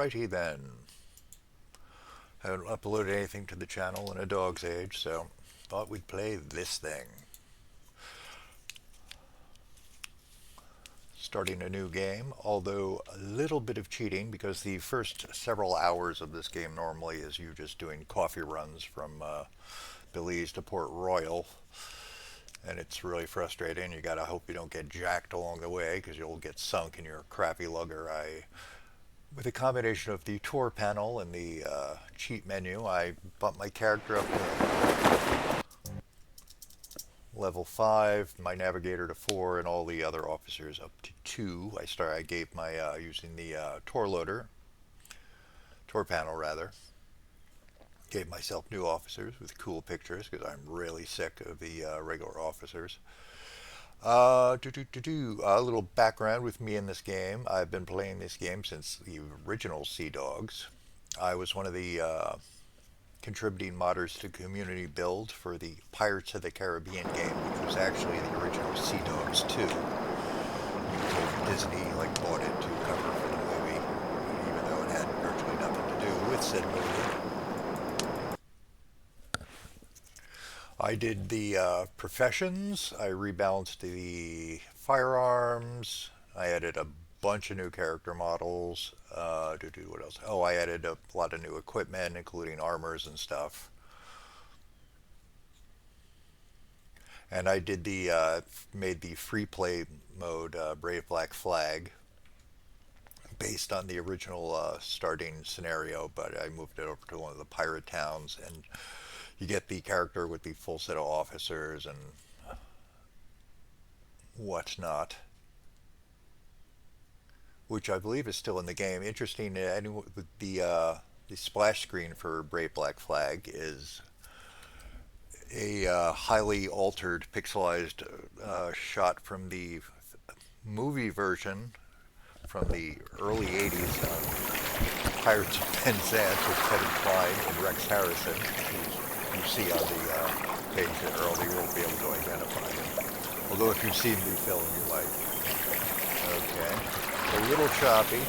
Alrighty then. Haven't uploaded anything to the channel in a dog's age, so thought we'd play this thing. Starting a new game, although a little bit of cheating because the first several hours of this game normally is you just doing coffee runs from Belize to Port Royal. And it's really frustrating. You gotta hope you don't get jacked along the way because you'll get sunk in your crappy lugger. With a combination of the tour panel and the cheat menu, I bumped my character up to level 5, my navigator to 4, and all the other officers up to 2. I gave my using the tour panel rather. Gave myself new officers with cool pictures because I'm really sick of the regular officers. A little background with me in this game. I've been playing this game since the original Sea Dogs. I was one of the contributing modders to community build for the Pirates of the Caribbean game, which was actually the original Sea Dogs 2. Disney bought it to cover for the movie, even though it had virtually nothing to do with said movie. I did the professions, I rebalanced the firearms, I added a bunch of new character models, what else? Oh, I added a lot of new equipment, including armors and stuff. And I did made the free play mode Brave Black Flag, based on the original starting scenario, but I moved it over to one of the pirate towns, and you get the character with the full set of officers and whatnot, which I believe is still in the game. Interesting, the splash screen for Brave Black Flag is a highly altered, pixelized shot from the movie version from the early 80s of Pirates of Penzance with Kevin Kline and Rex Harrison, who's you see on the page that Earl, you won't be able to identify him. Although if you've seen the film, you might. Okay. A little choppy.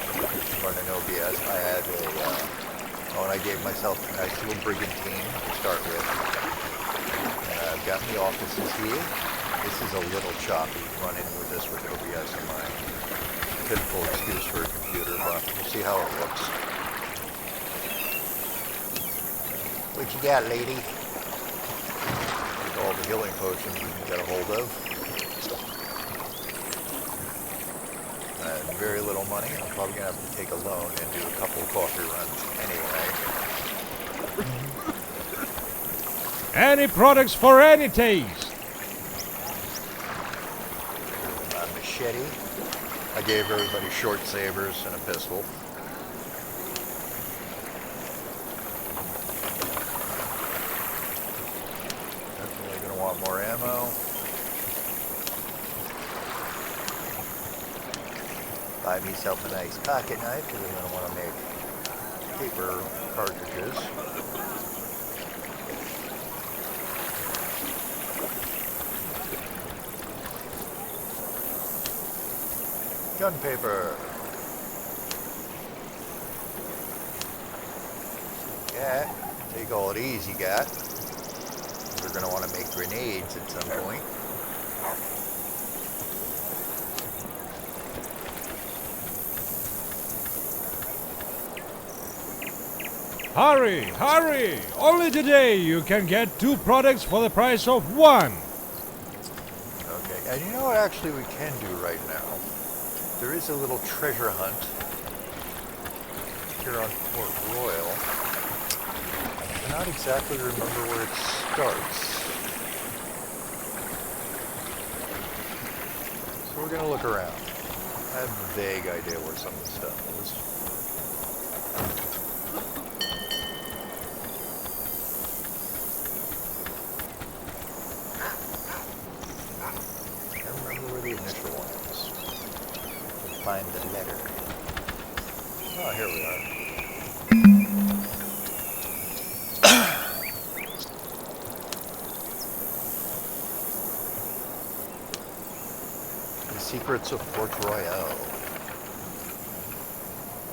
Running OBS. I had and I gave myself a nice little brigantine to start with. And I've got the offices here. This is a little choppy running with this with OBS in mind. Typical excuse for a computer, but we'll see how it looks. What you got, lady? All the healing potions you can get a hold of. And very little money. I'm probably going to have to take a loan and do a couple of coffee runs anyway. Any products for any taste. My machete. I gave everybody short sabers and a pistol. Want more ammo. Buy myself a nice pocket knife because I'm going to want to make paper cartridges. Gun paper. Yeah, take all these you got. We're going to want to make grenades at some point. Hurry, hurry! Only today you can get 2 products for the price of 1. Okay, and you know what actually we can do right now? There is a little treasure hunt here on Port Royal. I cannot exactly remember where it starts. So we're going to look around. I have a vague idea where some of the stuff is. I can't remember where the initial one is. We'll find the letter. Oh, here we are. Secrets of Port Royal.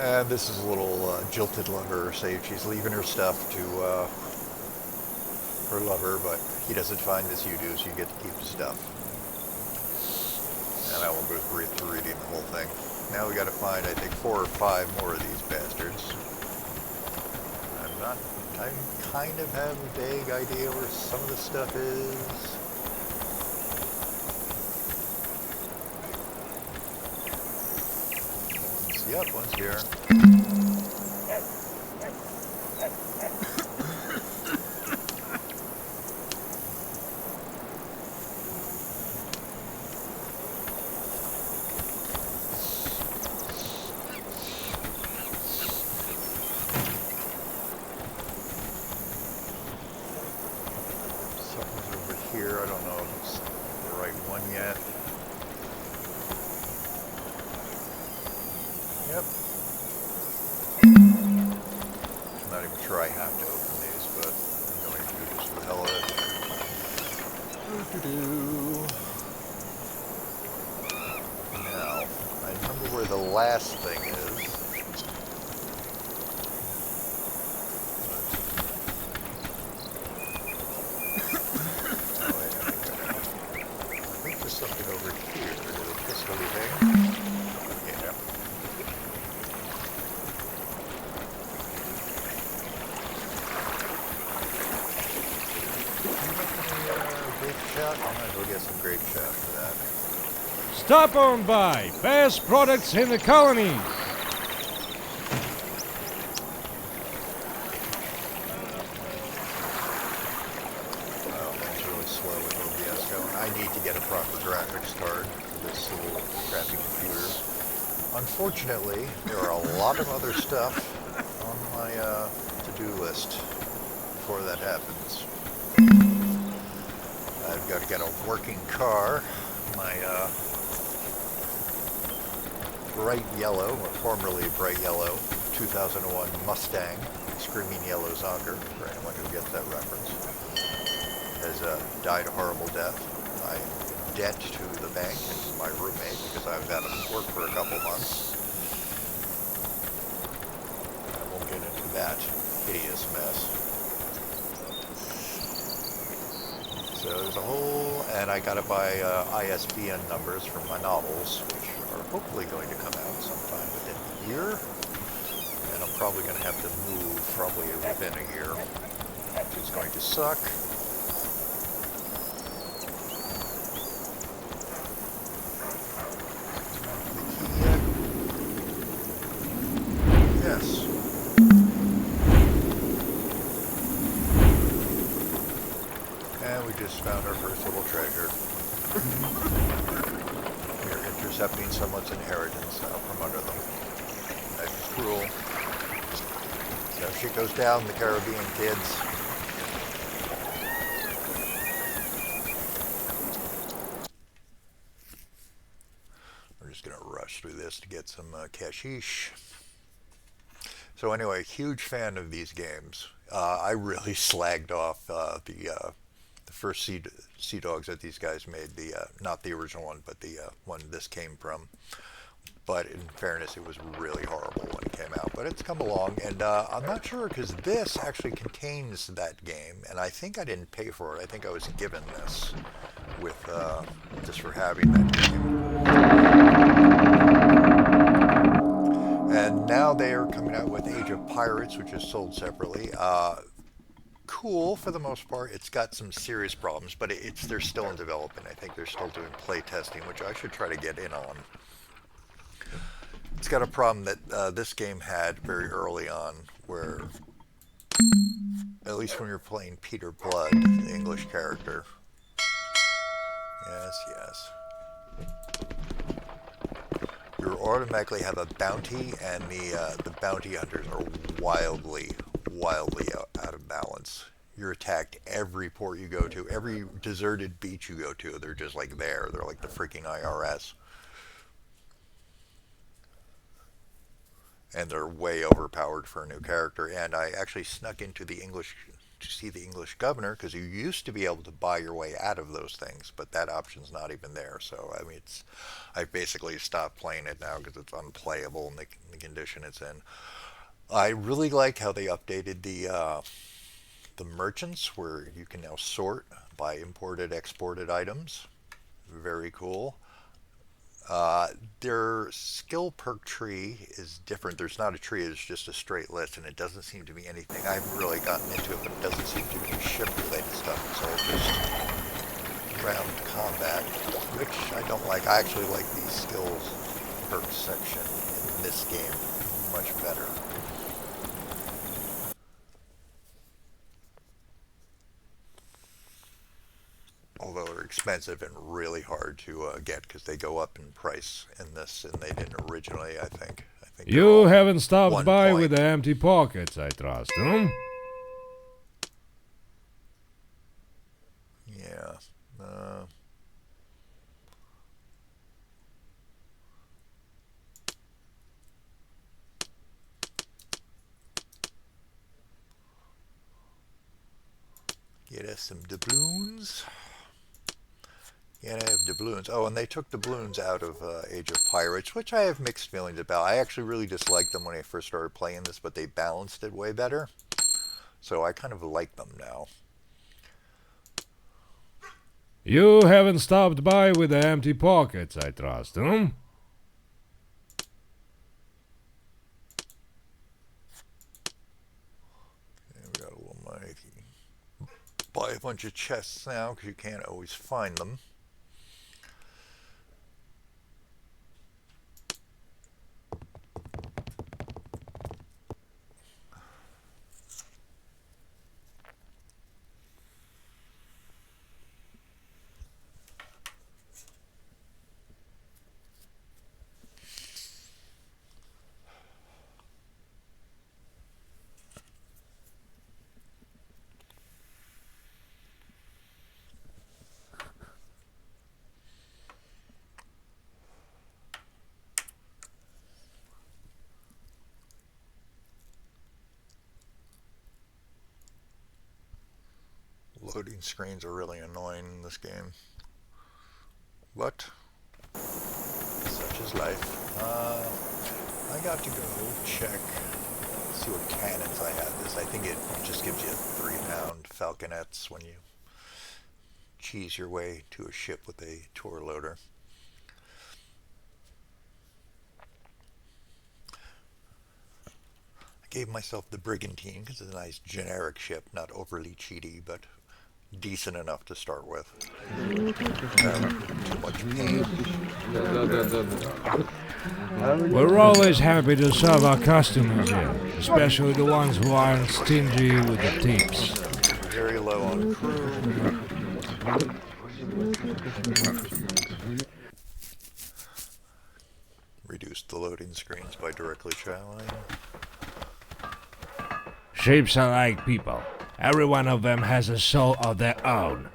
And this is a little jilted lover. Say she's leaving her stuff to her lover, but he doesn't find as you do, so you get to keep the stuff. And I won't go through reading the whole thing. Now we got to find, I think, 4 or 5 more of these bastards. I'm not. I kind of have a vague idea where some of the stuff is. Yep, one's here. Something's over here. I don't know if it's the right one yet. Yep. I'm not even sure I have to open these, but I'm going to just for the hell of it. Doo-doo-doo. Now, I remember where the last thing is. Oh, wait, I think there's something over here. Is it a pistol thing? Yeah. Grape shot? I might as well get some grape shot for that. Stop on by. Best products in the colony. Well, that's really slow with OBS going. I need to get a proper graphics card for this little crappy computer. Unfortunately, there are a lot of other stuff on my to-do list before that happens. I've got to get a working car. My bright yellow, or formerly bright yellow, 2001 Mustang, Screaming Yellow Zonker, for anyone who gets that reference, has died a horrible death. I'm in debt to the bank and my roommate because I was out of work for a couple months. I won't get into that hideous mess. So there's a whole, and I gotta buy ISBN numbers for my novels, which are hopefully going to come out sometime within a year. And I'm probably going to have to move probably within a year, which is going to suck. Yes. And we just found our first little treasure. We're intercepting someone's inheritance out from under them. That is cruel. So shit goes down in the Caribbean, kids. We're just going to rush through this to get some cashish. So anyway, huge fan of these games. I really slagged off the first Sea Dogs that these guys made. The not the original one, but the one this came from. But in fairness, it was really horrible when it came out. But it's come along, and I'm not sure because this actually contains that game, and I think I didn't pay for it. I think I was given this with just for having that game. And now they are coming out with Age of Pirates, which is sold separately. Cool for the most part. It's got some serious problems, but they're still in development. I think they're still doing play testing, which I should try to get in on. It's got a problem that this game had very early on, where at least when you're playing Peter Blood, the English character. Yes, yes. You automatically have a bounty, and the bounty hunters are wildly out of balance. You're attacked every port you go to, every deserted beach you go to. They're just like there. They're like the freaking IRS. And they're way overpowered for a new character. And I actually snuck into the English to see the English governor because you used to be able to buy your way out of those things, but that option's not even there. So I mean, I've basically stopped playing it now because it's unplayable in the condition it's in. I really like how they updated the merchants where you can now sort by imported exported items. Very cool. Their skill perk tree is different. There's not a tree, it's just a straight list, and it doesn't seem to be anything. I haven't really gotten into it, but it doesn't seem to be ship related stuff. It's all just ground combat, which I don't like. I actually like the skills perk section in this game much better. Although they're expensive and really hard to get because they go up in price in this, and they didn't originally. I think they're You all haven't stopped one by point. with empty pockets, I trust, hmm? Yeah. Uh, get us some doubloons. Yeah, I have doubloons. Oh, and they took doubloons out of Age of Pirates, which I have mixed feelings about. I actually really disliked them when I first started playing this, but they balanced it way better. So I kind of like them now. You haven't stopped by with empty pockets, I trust, hmm? And we got a little money. Buy a bunch of chests now because you can't always find them. Loading screens are really annoying in this game. But such is life. I got to go check, see what cannons I have. This, I think it just gives you 3-pound falconets when you cheese your way to a ship with a tour loader. I gave myself the brigantine because it's a nice generic ship, not overly cheaty, but decent enough to start with. Too much pain. We're always happy to serve our customers here, especially the ones who aren't stingy with the tips. Very low on crew. Reduce the loading screens by directly traveling. Ships are like people. Every one of them has a soul of their own.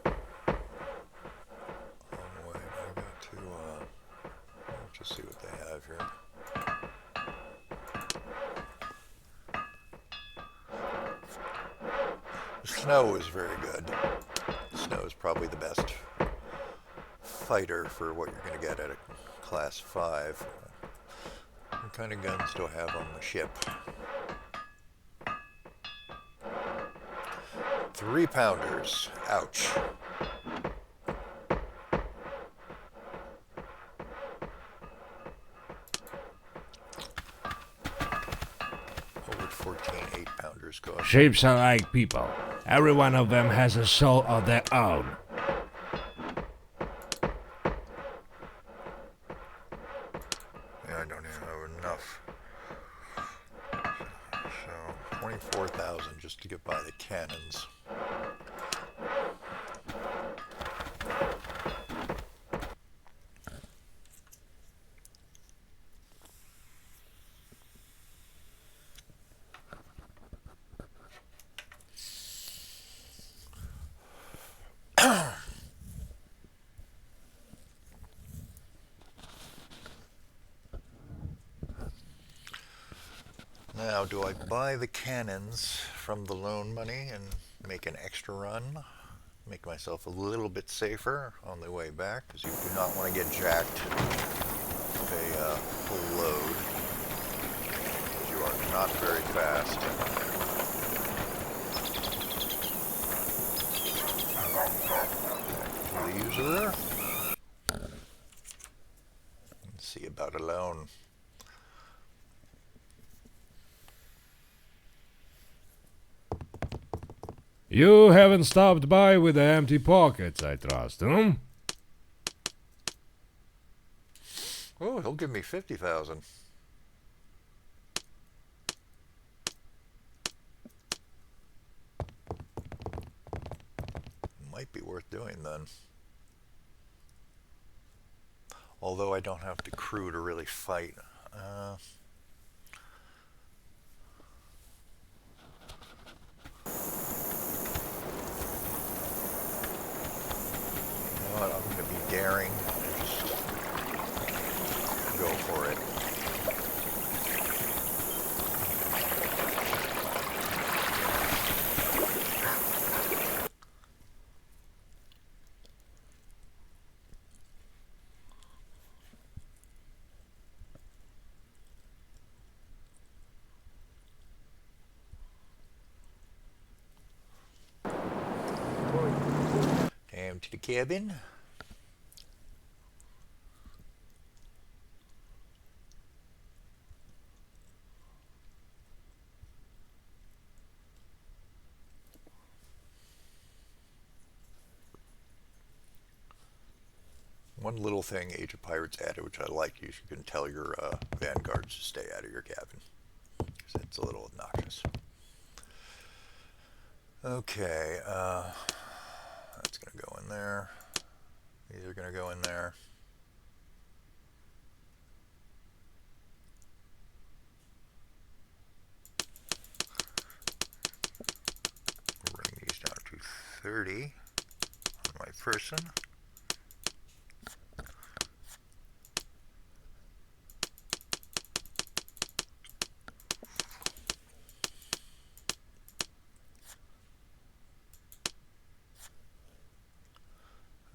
Oh wait, I got to let's just see what they have here. The snow is very good. The snow is probably the best fighter for what you're going to get at a class 5. What kind of guns do I have on the ship? 3-pounders. Ouch. What would 14 8-pounders cost? Ships are like people. Every one of them has a soul of their own. Yeah, I don't even have enough. So 24,000 just to get by the cannons. Now, do I buy the cannons from the loan money and make an extra run? Make myself a little bit safer on the way back, because you do not want to get jacked with a full load. You are not very fast. Back to the user. Let's see about a loan. You haven't stopped by with the empty pockets, I trust, huh? Oh, he'll give me 50,000. Might be worth doing then. Although I don't have the crew to really fight. You know what? I'm going to be daring and just go for it. Down to the cabin. One little thing Age of Pirates added, which I like, is you can tell your vanguards to stay out of your cabin, because it's a little obnoxious. Okay, that's going to go in there. These are going to go in there. Bring these down to 30 on my person.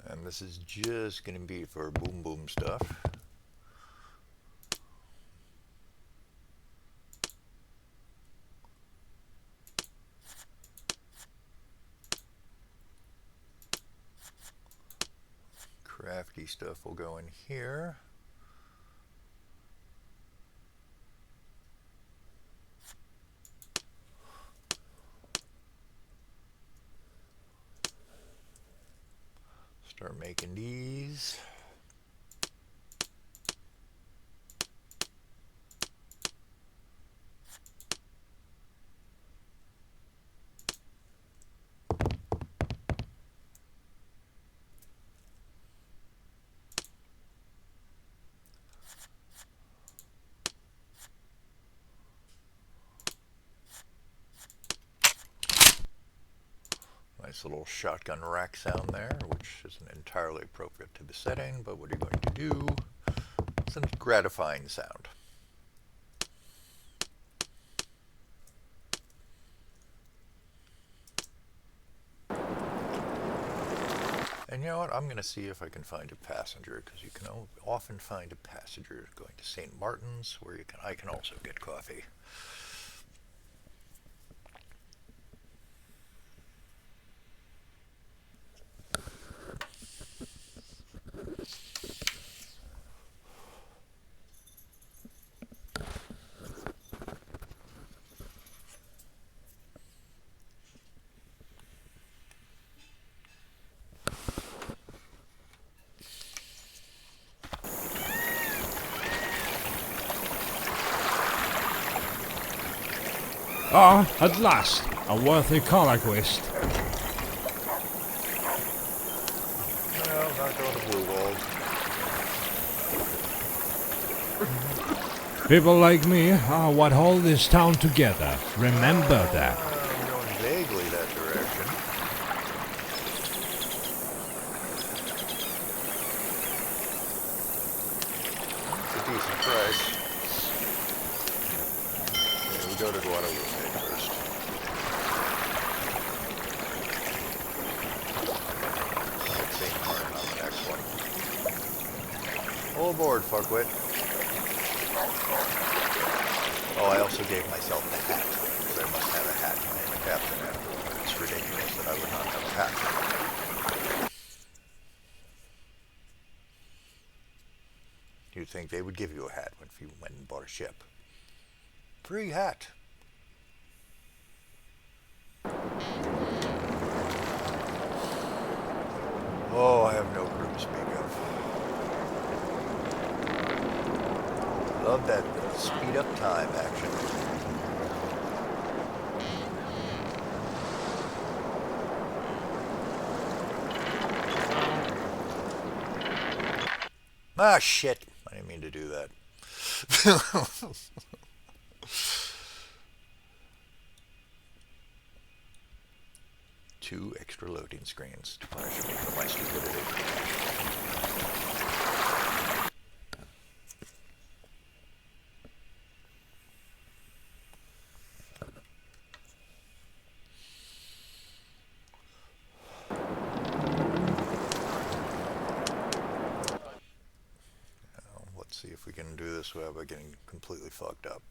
And this is just going to be for boom boom stuff. Crafty stuff will go in here. Start making these. Nice little shotgun rack sound there, which isn't entirely appropriate to the setting, but what are you going to do? It's a gratifying sound. And you know what? I'm going to see if I can find a passenger, because you can often find a passenger going to St. Martin's, where I can also get coffee. Ah, at last, a worthy conquest. No, not going to Blue Walls. People like me are what hold this town together. Remember that. I'm going vaguely that direction. It's a decent price. There we go to Guadalupe first. St. Martin on the next one. All aboard, fuckwit. Oh, I also gave myself the hat, because I must have a hat when I'm a captain after all. It's ridiculous that I would not have a hat. You'd think they would give you a hat if you went and bought a ship. Free hat. Oh, I have no crew to speak of. Love that speed up time action. Ah, shit. I didn't mean to do that. 2 extra loading screens to punish me for my stupidity. Let's see if we can do this without getting completely fucked up.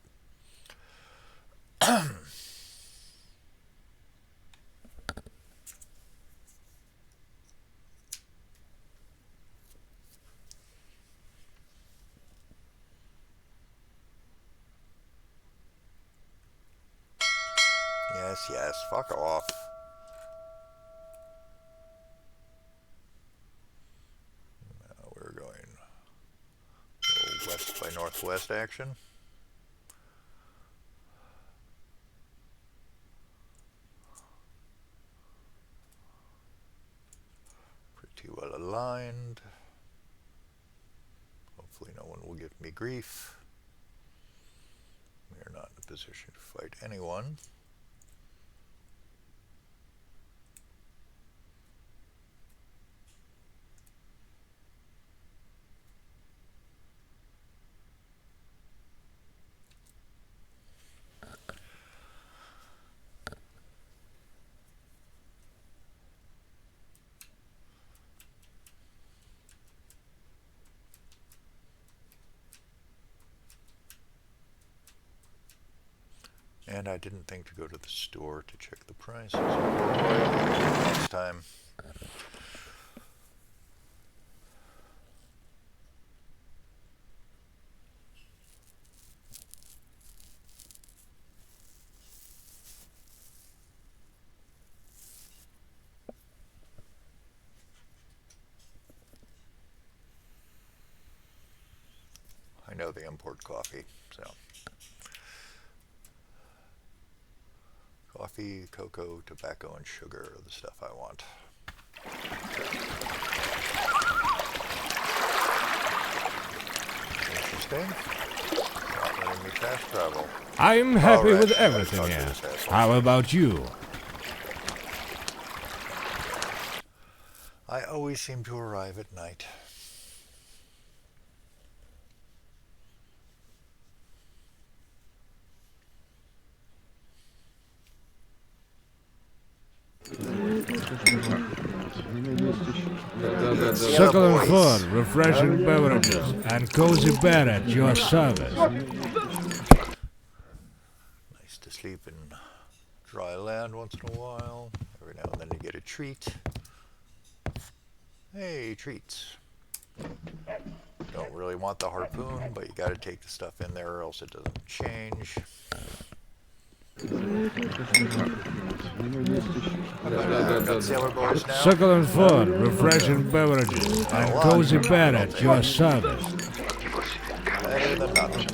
Yes, yes, fuck off. Now we're going a little west by northwest action. Pretty well aligned. Hopefully no one will give me grief. We are not in a position to fight anyone. And I didn't think to go to the store to check the prices. Next time. I know they import coffee, so. Coffee, cocoa, tobacco, and sugar are the stuff I want. Interesting. Not letting me fast travel. I'm happy Alright, with everything here. How about you? I always seem to arrive at night. Succulent food, refreshing beverages, and cozy bed at your service. Nice to sleep in dry land once in a while. Every now and then you get a treat. Hey, treats. Don't really want the harpoon, but you gotta take the stuff in there or else it doesn't change. Got sailor boys now. Succulent food, refreshing beverages, and cozy bed at your service. Better than nothing.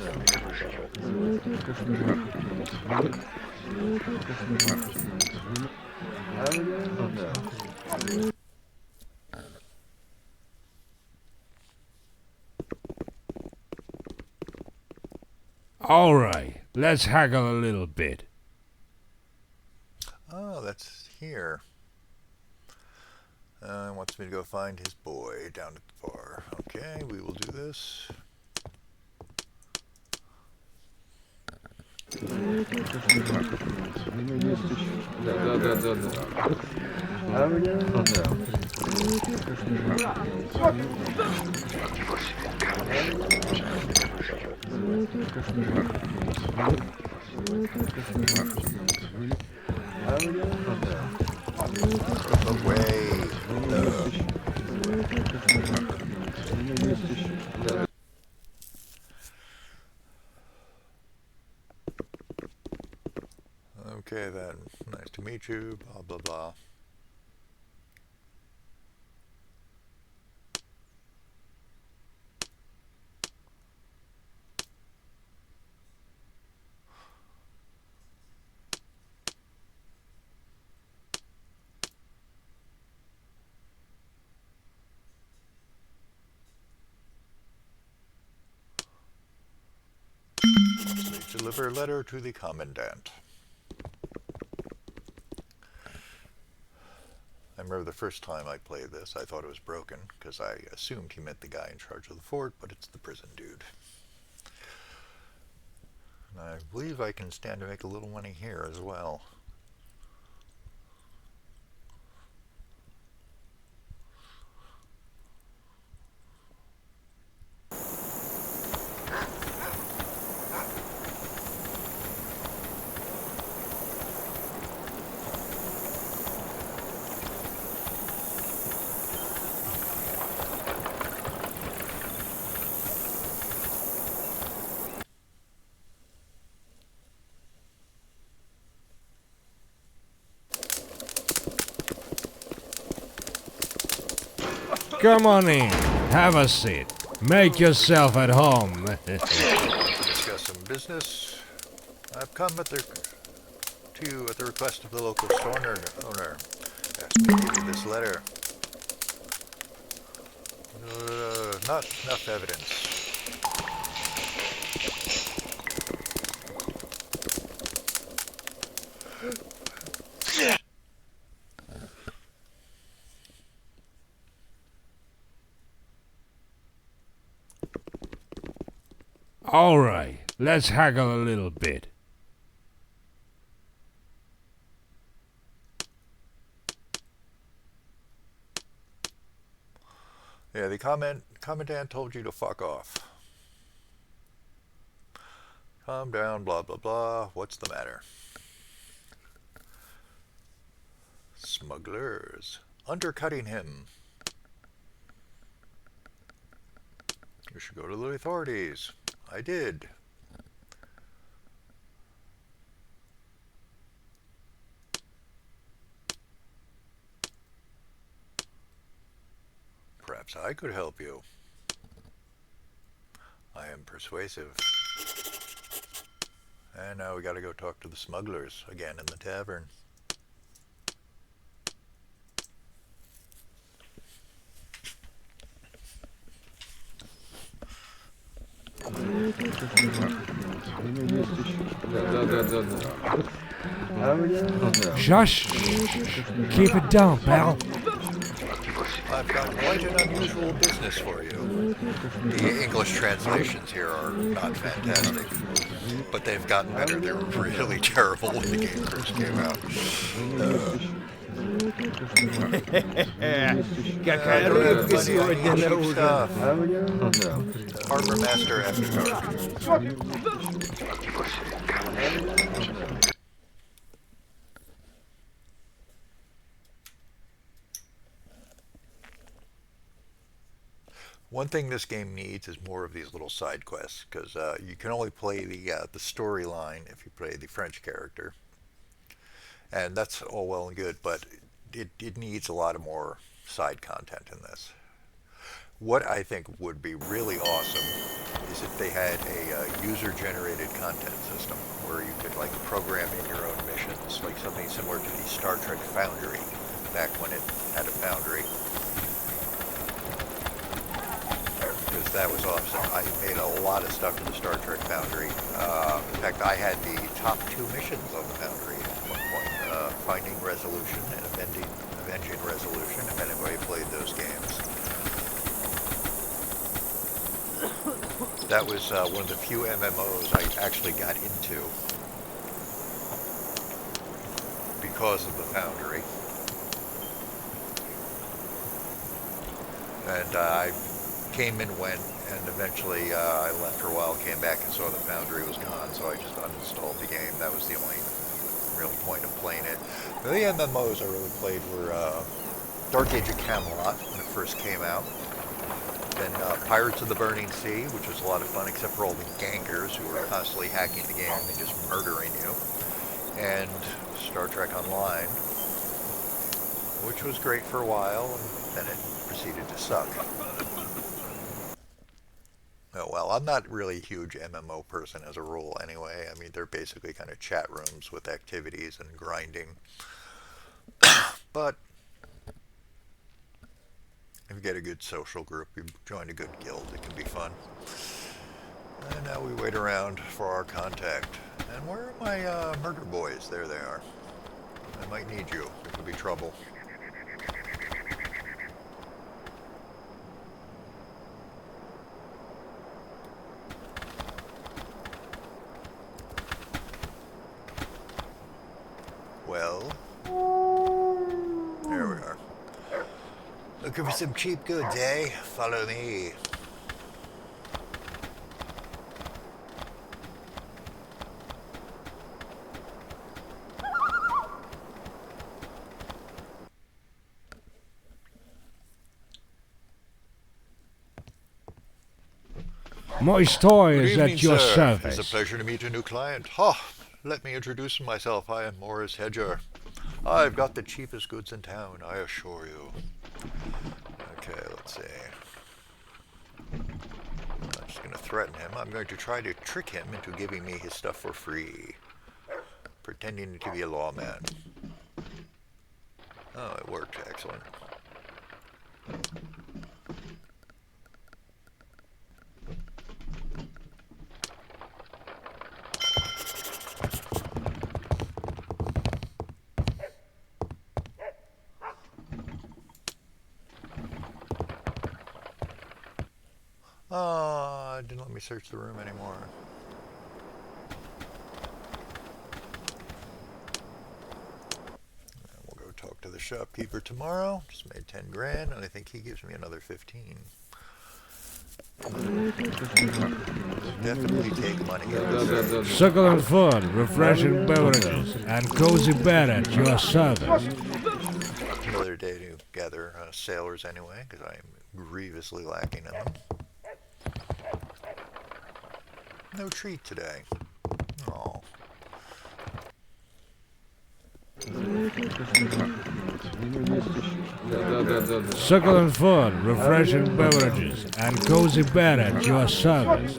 Alright, let's haggle a little bit. Oh, that's here. He wants me to go find his boy down at the bar. Okay, we will do this. Да, да, да, да, да. Ну да. Ну да. Away. Ugh. Да. Okay then. Nice to meet you. Blah blah blah. Please deliver a letter to the commandant. I remember the first time I played this, I thought it was broken because I assumed he meant the guy in charge of the fort, but it's the prison dude. And I believe I can stand to make a little money here as well. Come on in. Have a seat. Make yourself at home. Discuss some business. I've come to you at the request of the local store owner. Asked me to give you this letter. Not enough evidence. Alright, let's haggle a little bit. Yeah, the commandant told you to fuck off. Calm down, blah blah blah. What's the matter? Smugglers. Undercutting him. You should go to the authorities. I did. Perhaps I could help you. I am persuasive. And now we gotta go talk to the smugglers again in the tavern. Да, да, да, да. Ну да. Shush. Keep it down, pal. I've got quite an unusual business for you. The English translations here are not fantastic, but they've gotten better. They were really terrible when the game first came out. I don't have money. I need cheap stuff. Ну да. Harbor Master after dark. One thing this game needs is more of these little side quests, because you can only play the storyline if you play the French character, and that's all well and good, but it needs a lot of more side content in this. What I think would be really awesome is if they had a user-generated content system where you could like program in your own missions, like something similar to the Star Trek Foundry back when it had a foundry. Because that was awesome. I made a lot of stuff for the Star Trek Foundry. In fact, I had the top 2 missions on the Foundry at one point. Finding Resolution and Avenging Resolution, if anybody played those games. That was one of the few MMOs I actually got into. because of the foundry. And I came and went, and eventually I left for a while, came back and saw the foundry was gone, so I just uninstalled the game. That was the only real point of playing it. The MMOs I really played were Dark Age of Camelot when it first came out. Then Pirates of the Burning Sea, which was a lot of fun, except for all the gankers who were constantly hacking the game and just murdering you. And Star Trek Online, which was great for a while, and then it proceeded to suck. Oh, well, I'm not really a huge MMO person as a rule anyway. I mean, they're basically kind of chat rooms with activities and grinding. But if you get a good social group, you join a good guild, it can be fun. And now we wait around for our contact. And where are my murder boys? There they are. I might need you. There could be trouble. Well, there we are. Looking for some cheap goods, eh? Follow me. My store Good is evening, at your sir. service. It's a pleasure to meet a new client. Ha! Let me introduce myself. I am Morris Hedger. I've got the cheapest goods in town, I assure you. Okay, let's see. I'm just going to threaten him. I'm going to try to trick him into giving me his stuff for free. Pretending to be a lawman. Oh, it worked. Excellent. It didn't let me search the room anymore. We'll go talk to the shopkeeper tomorrow. Just made 10 grand, and I think he gives me another 15. Definitely take money. Succulent food, refreshing beverages, and cozy bed at your service. Another day to gather sailors anyway, because I am grievously lacking in them. No treat today. Oh. Succulent food, refreshing beverages, and cozy bed at your service.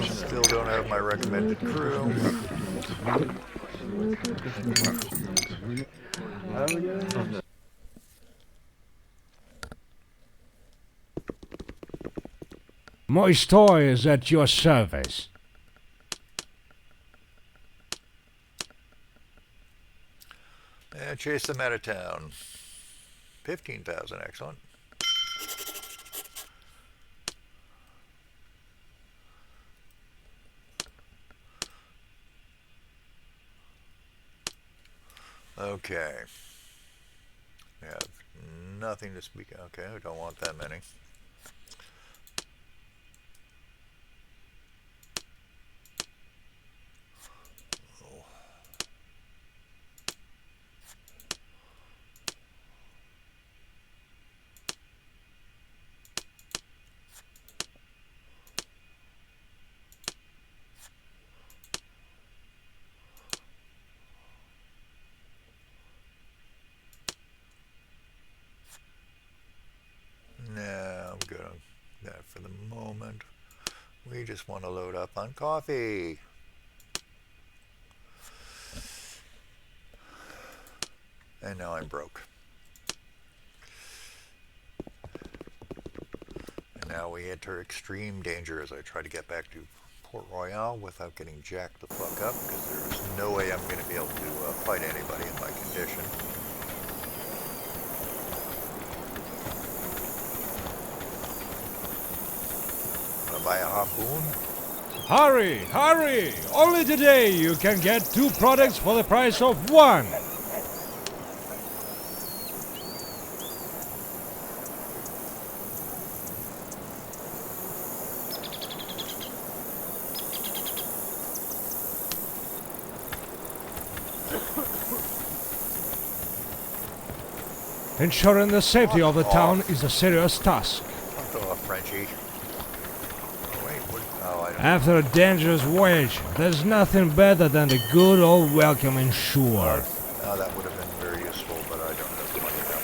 Still don't have my recommended crew. My store is at your service. And chase them out of town. 15,000, excellent. Okay. We have nothing to speak. Okay, we don't want that many. No, I'm good on that for the moment. We just want to load up on coffee. And now I'm broke. And now we enter extreme danger as I try to get back to Port Royal without getting jacked the fuck up, because there's no way I'm going to be able to fight anybody in my condition. Buy a harpoon? Hurry, hurry! Only today you can get 2 products for the price of 1. Ensuring the safety of the town is a serious task. Fuck off, Frenchie. Oh, wait, what? Oh, I don't. After a dangerous voyage, there's nothing better than the good old welcoming shore. Oh, that would have been very useful, but I don't have the money now.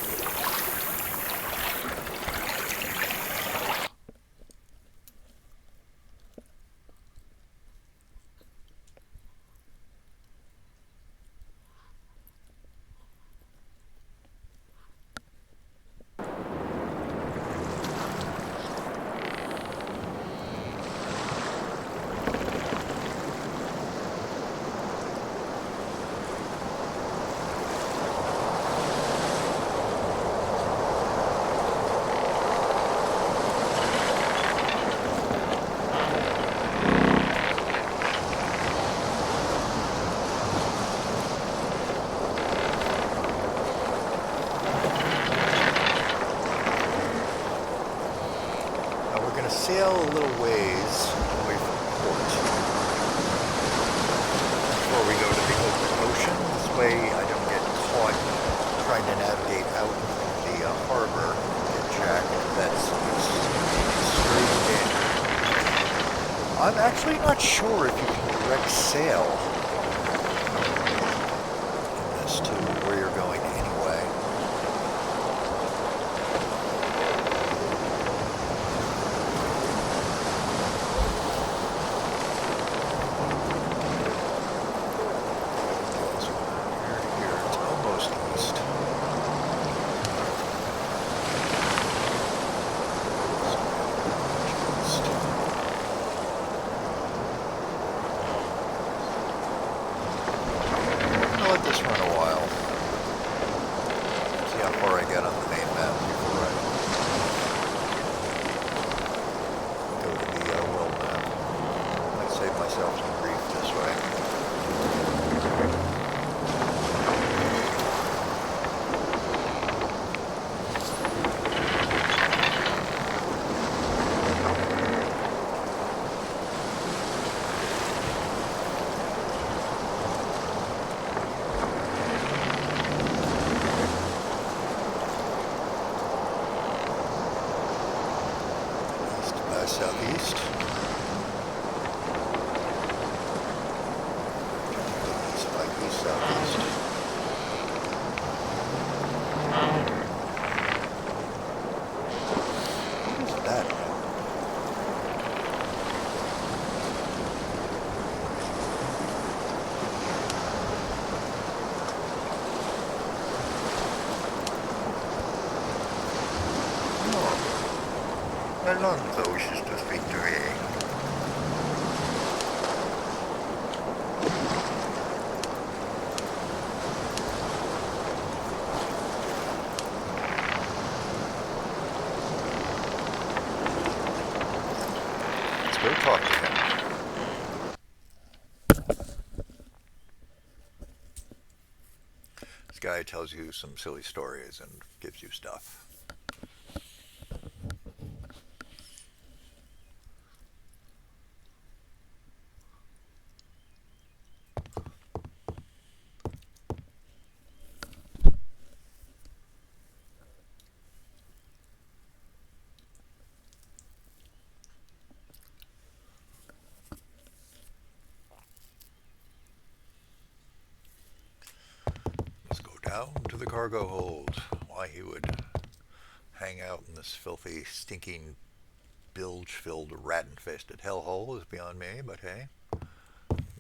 Now we're going to sail a little ways away from port before we go to the open ocean. This way I don't get caught trying to navigate out into the harbor and get jacked. That's extreme danger. I'm actually not sure if you can direct sail in this to where you're going anyway. Here, it's almost east. I'll let this run a while. See how far I get on the main map before I go to the world map. Might save myself some grief this way. East by southeast. East by east southeast. What is that? Oh, Alonso wishes to speak to me. Let's go talk to him. This guy tells you some silly stories and gives you stuff. Let's go down to the cargo hold. Why he would hang out in this filthy, stinking, bilge-filled, rat-infested hellhole is beyond me, but hey,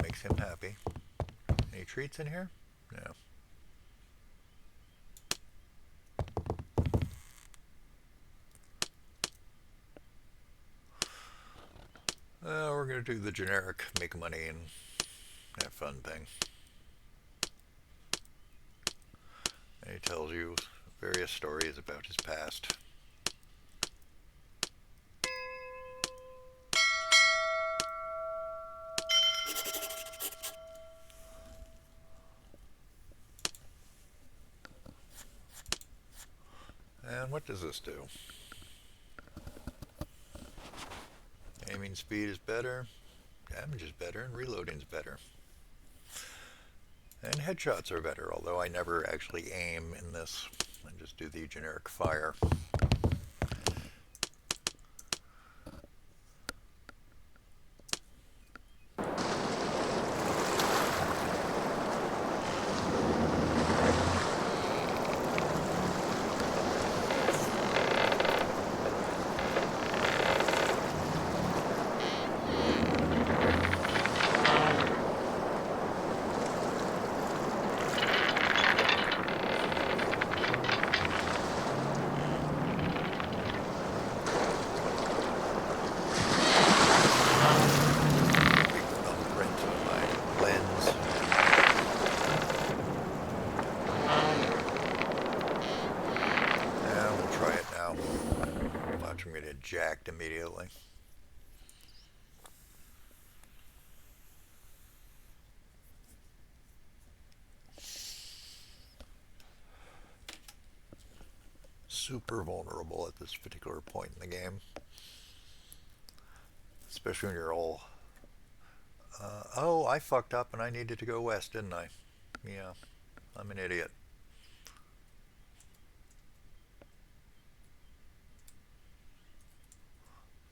makes him happy. Any treats in here? No. We're going to do the generic make money and have fun thing. And he tells you various stories about his past. And what does this do? Aiming speed is better, damage is better, and reloading is better. And headshots are better, although I never actually aim in this. I just do the generic fire. Jacked immediately. Super vulnerable at this particular point in the game. Especially when you're all... oh, I fucked up and I needed to go west, didn't I? Yeah, I'm an idiot.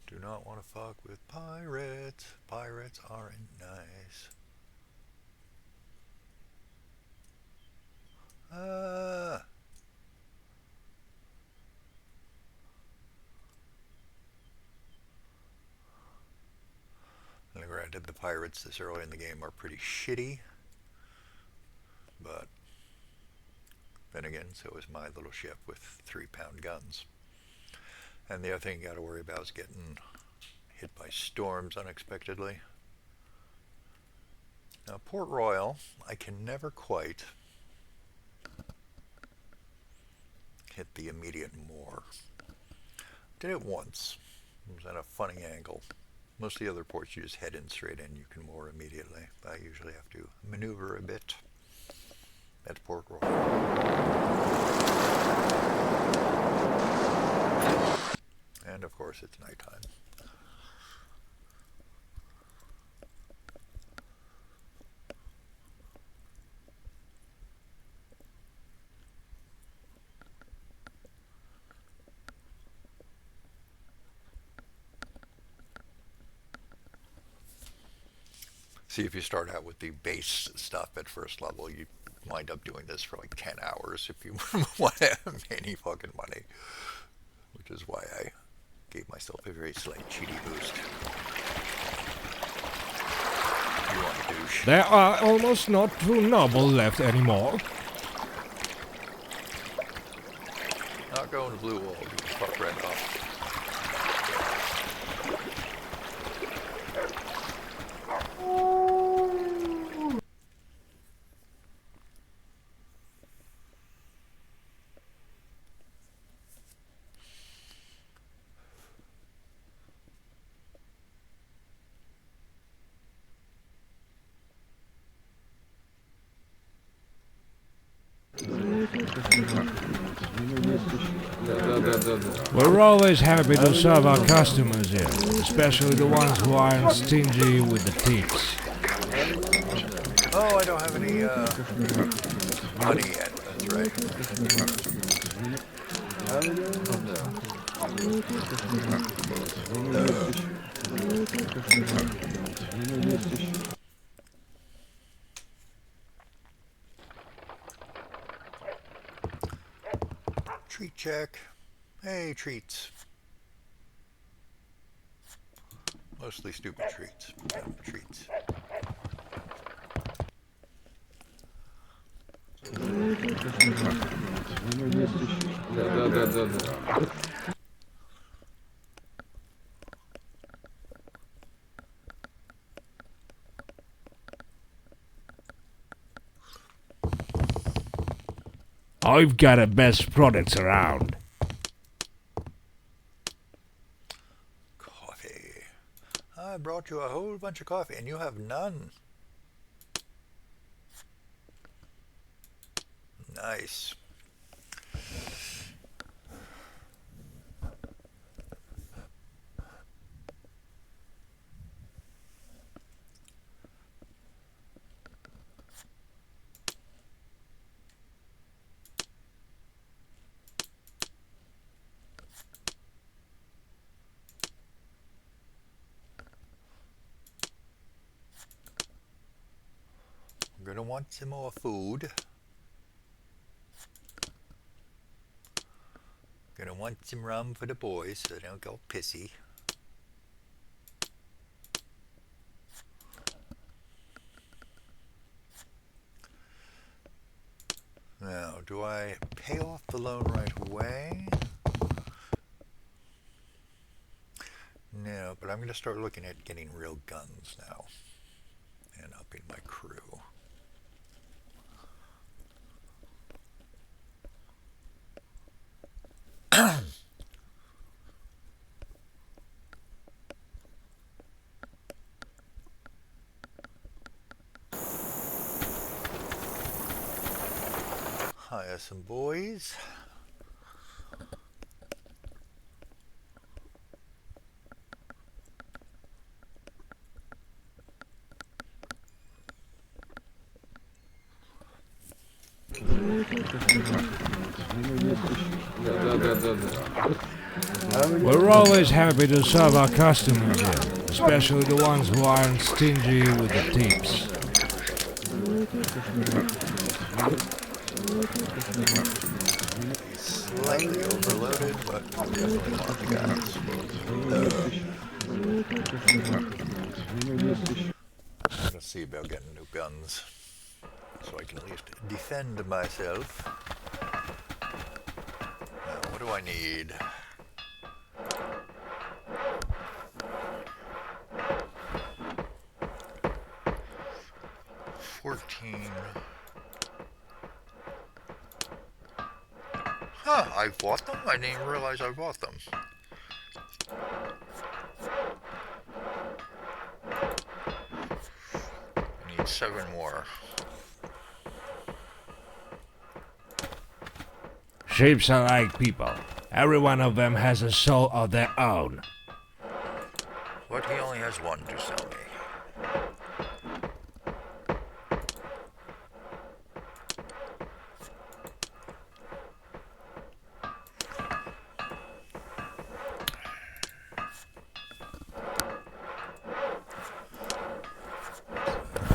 Do not want to fuck with pirates. Pirates aren't nice. And granted, the pirates this early in the game are pretty shitty. But then again, so is my little ship with 3-pound guns. And the other thing you got to worry about is getting hit by storms unexpectedly. Now, Port Royal, I can never quite hit the immediate moor. Did it once. It was at a funny angle. Most of the other ports you just head in straight in, you can moor immediately. But I usually have to maneuver a bit. That's Port Royal. And of course it's nighttime. See, if you start out with the base stuff at first level, you wind up doing this for like 10 hours if you want to have any fucking money. Which is why I gave myself a very slight cheaty boost. You want douche. There are almost not true noble left anymore. Not going to Blue Wall, you can fuck right off. We're always happy to serve our customers here, especially the ones who aren't stingy with the tips. Oh, I don't have any money yet, that's right. Treat check. Hey, treats. Mostly stupid treats. Treats. Да. I've got the best products around. Coffee. I brought you a whole bunch of coffee and you have none. Nice. want some more food. Gonna want some rum for the boys so they don't go pissy. Now, do I pay off the loan right away? No, but I'm going to start looking at getting real guns now and upping my crew. Hire some boys. We're always happy to serve our customers here, especially the ones who aren't stingy with the tips. Slightly overloaded, but definitely want the guns. I'm gonna see about getting new guns so I can at least defend myself. Now, what do I need? Huh, I bought them? I didn't even realize I bought them. I need 7 more. Sheeps are like people. Every one of them has a soul of their own. But he only has one to sell me.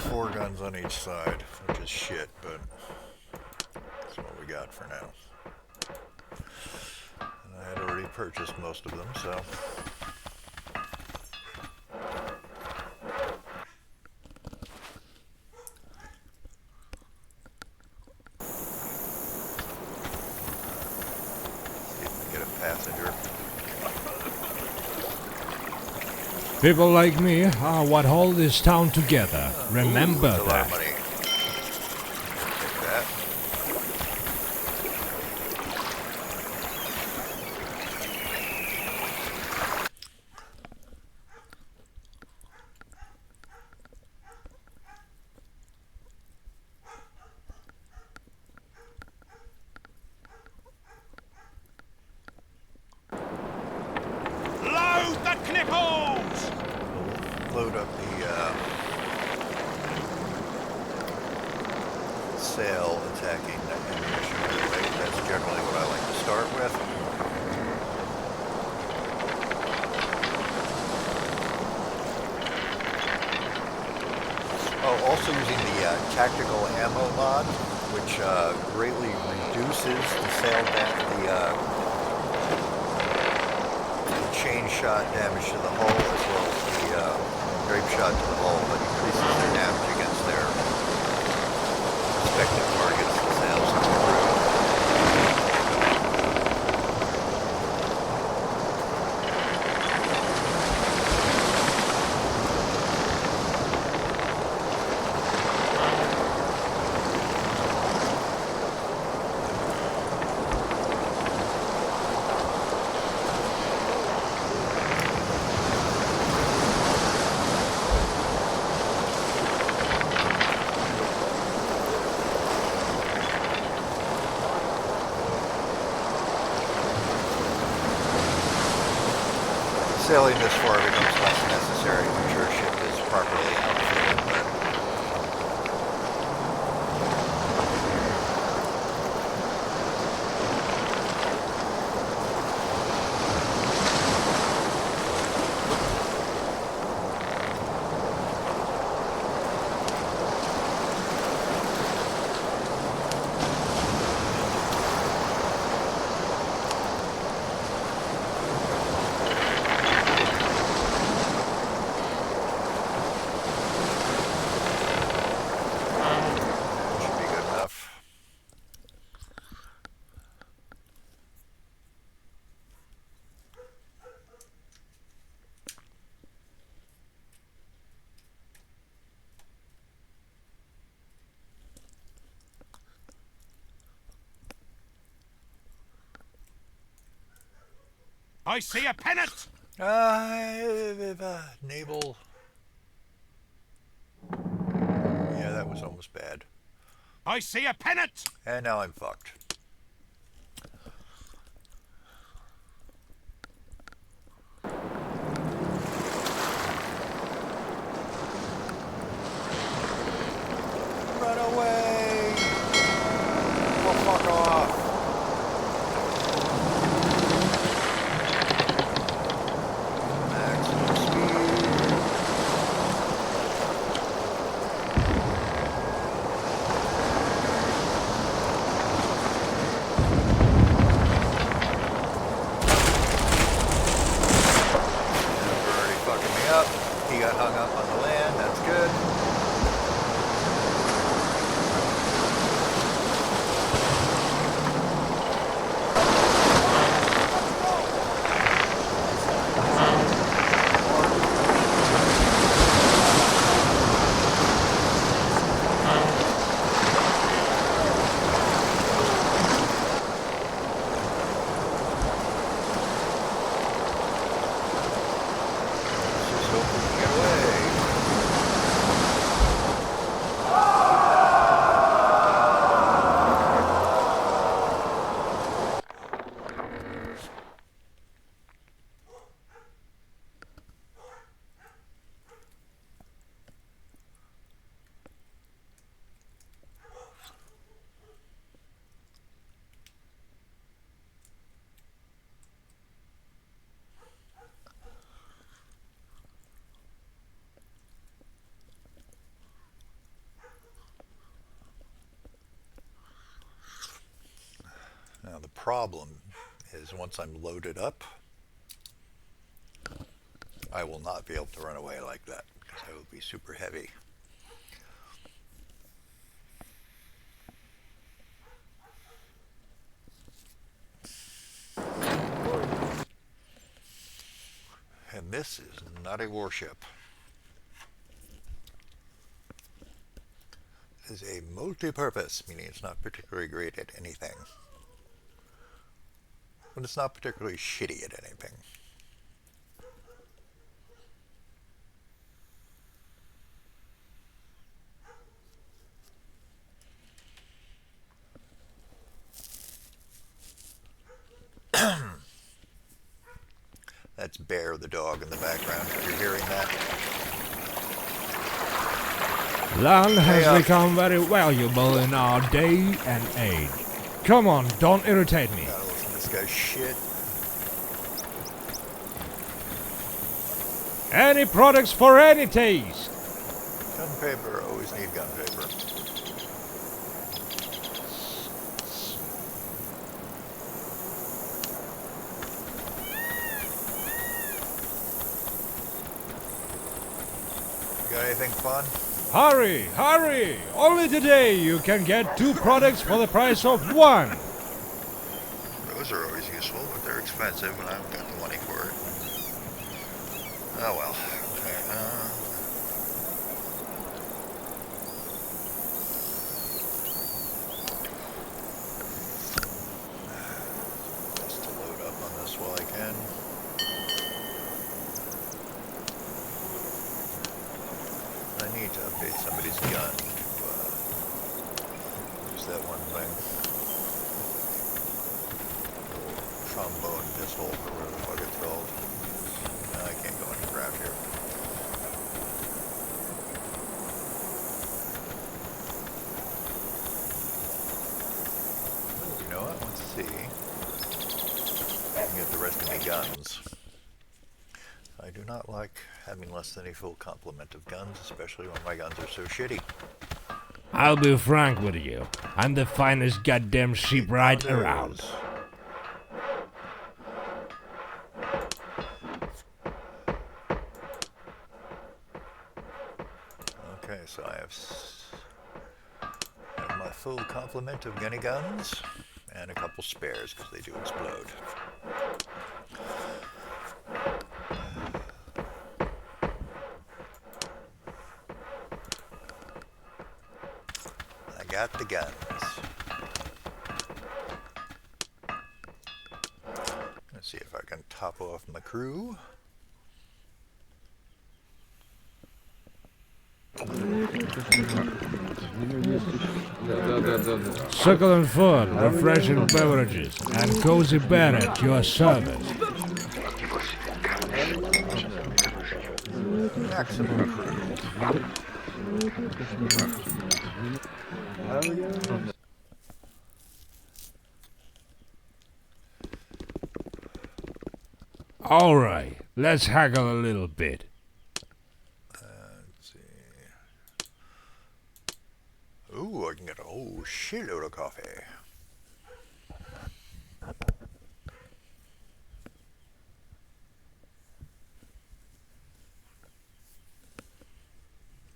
Four guns on each side, which is shit, but that's what we got for now. And I had already purchased most of them, so. See if we can get a passenger. People like me are what hold this town together. Remember Ooh, that's a lot of that. money. Take that. Load the knipples! Load up the sail attacking ammunition right away. That's generally what I like to start with. Oh, also using the tactical ammo mod, which greatly reduces the sail the chain shot damage to the hull as well as the grape shot to the hull, but increases their damage against their respective targets, the sails and the crew. Sailing this far becomes less necessary when your ship is properly outfitted, but I see a pennant! Naval. Yeah, that was almost bad. I see a pennant! And now I'm fucked. Run away! Oh, fuck off! Maximum speed. They're already fucking me up. He got hung up on the land. That's good. Let's just hope we can get away. Now the problem is once I'm loaded up, I will not be able to run away like that because I will be super heavy. And this is not a warship. This is a multi-purpose, meaning it's not particularly great at anything. But it's not particularly shitty at anything. That's Bear the dog in the background, if you're hearing that. Land has Hey, become very valuable in our day and age. Come on, don't irritate me. Gotta listen to this guy's shit. Any products for any taste. Gun paper, always need gun paper. Got anything fun? Hurry, hurry! Only today you can get 2 products for the price of 1. Those are always useful, but they're expensive and I haven't got the money for it. Oh well. Okay, just to load up on this while I can. I need to update somebody's gun to use that one thing. Trombone pistol, or whatever the fuck it's called. No, I can't go underground here. You know what? Let's see. I can get the rest of my guns. I do not like having less than a full complement of guns, especially when my guns are so shitty. I'll be frank with you. I'm the finest goddamn sheep right around. Okay, so I have my full complement of gunny guns and a couple spares because they do explode. I got the guns. Let's see if I can top off my crew. Да. Succulent food, refreshing beverages, and cozy bed at your service. Maximum crew. Alright, let's haggle a little bit. Let's see. Ooh, I can get a whole shitload of coffee.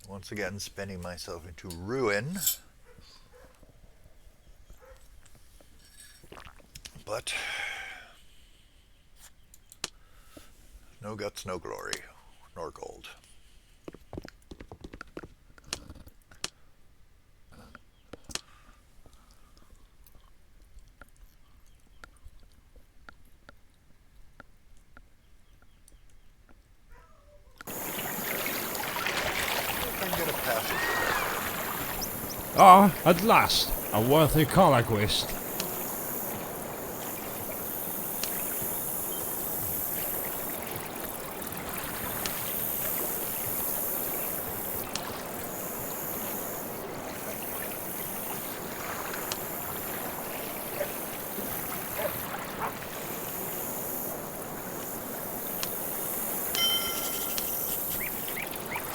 Once again, spinning myself into ruin. But no guts, no glory, nor gold. I can get a passage. Ah, at last, a worthy colloquist.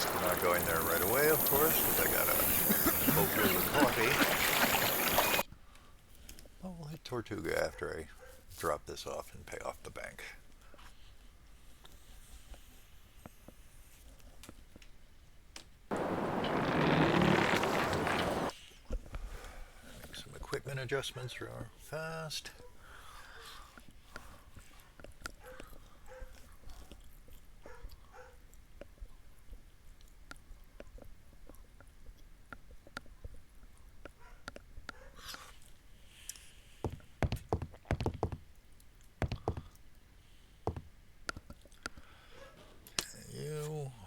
I'm not going there right away, of course, because I got a boatload of coffee. Oh, we'll hit Tortuga after I drop this off and pay off the bank. Make some equipment adjustments real fast.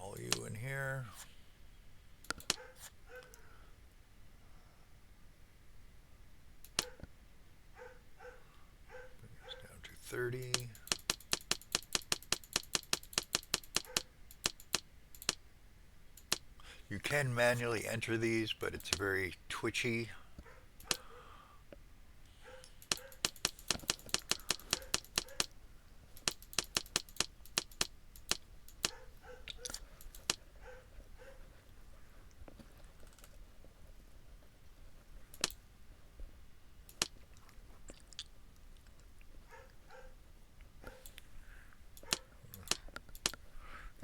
All you in here. Bring us down to 30. You can manually enter these, but it's very twitchy.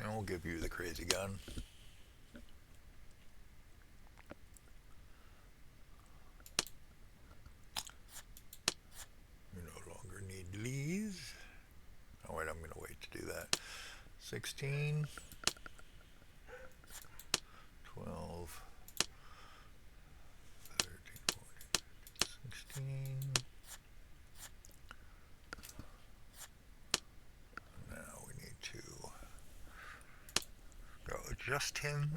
And we'll give you the crazy gun. You no longer need these. Oh wait, I'm going to wait to do that. 16, 12, 13, 14, 16. Now we need to go adjust him.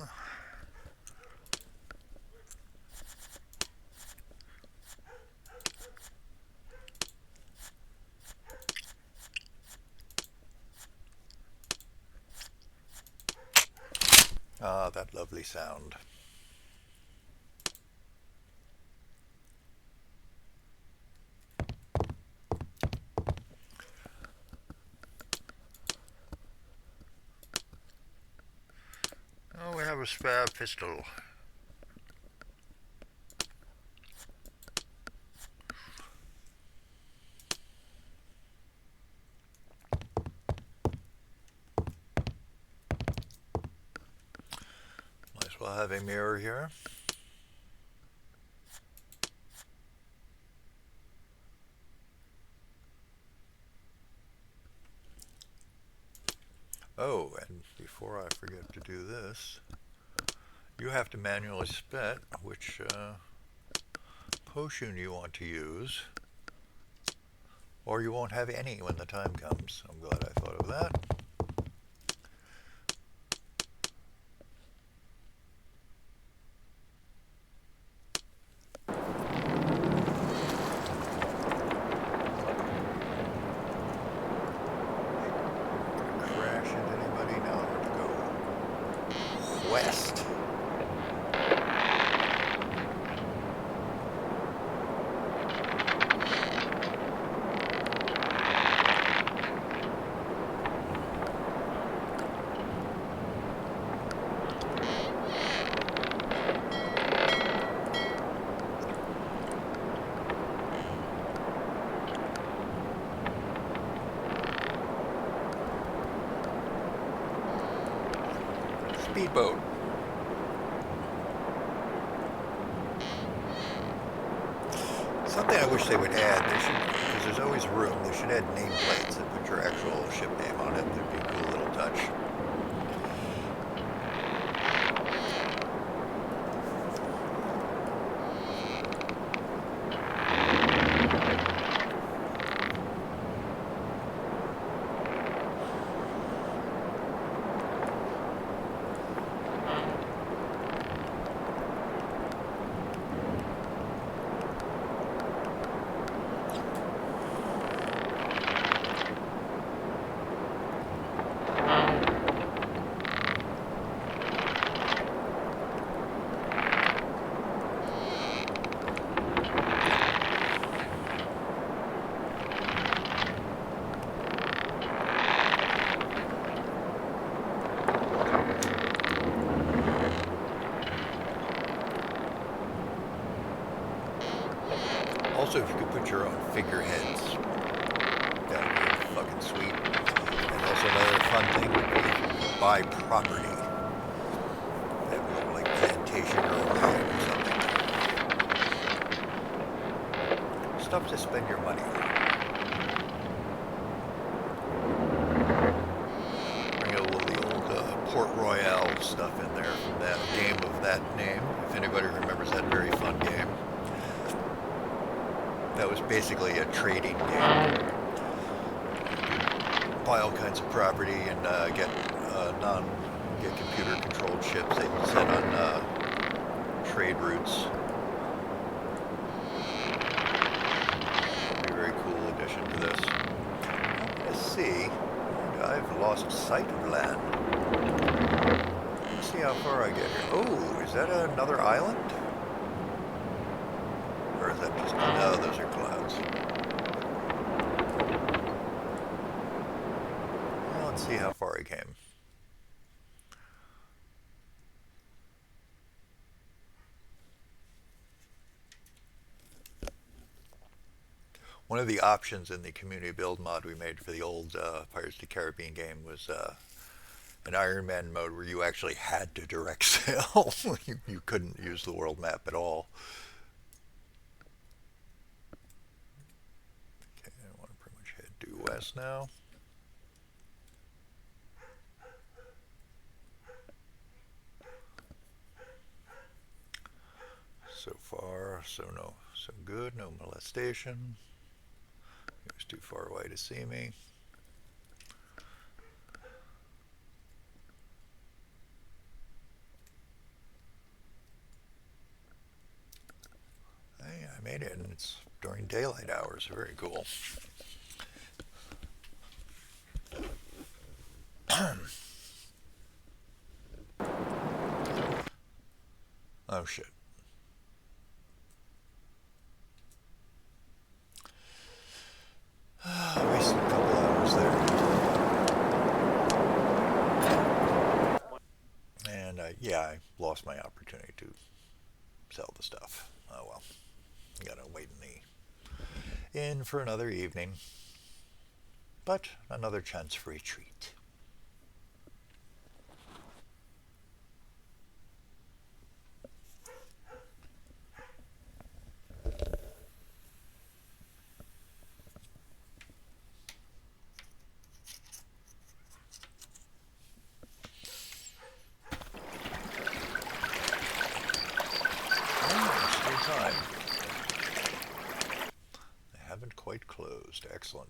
Ah, that lovely sound. Oh, we have a spare pistol. Might as well have a mirror here. Oh, and before I forget to do this, you have to manually spit which potion you want to use. Or you won't have any when the time comes. I'm glad I thought of that. Crash into anybody? No, I want to go west. Speedboat. Something I wish they would add, they should, because there's always room, they should add nameplates that put your actual ship name on it. That'd be a cool little touch. Also, if you could put your own figureheads, that would be fucking sweet. And also another fun thing would be if you could buy property that would look like plantation or a mine or something. Stuff to spend your money on. Bring a little the old Port Royale stuff in there from that game of that name, if anybody remembers that very fun game. That was basically a trading game. Buy all kinds of property and get computer-controlled ships that you send on trade routes. Be a very cool addition to this. Let's see. I've lost sight of land. Let's see how far I get here. Oh, is that another island? Or is that just, no, those are clouds. Well, let's see how far I came. One of the options in the community build mod we made for the old Pirates of the Caribbean game was an Iron Man mode where you actually had to direct sail. You couldn't use the world map at all. Okay, I want to pretty much head due west now. So far, so good, no molestation. It was too far away to see me. Hey, I made it, and it's during daylight hours. Very cool. Oh shit. Wasted a couple hours there. And yeah, I lost my opportunity to sell the stuff. Oh well. Gotta wait in for another evening. But another chance for a treat. Time. They haven't quite closed. Excellent.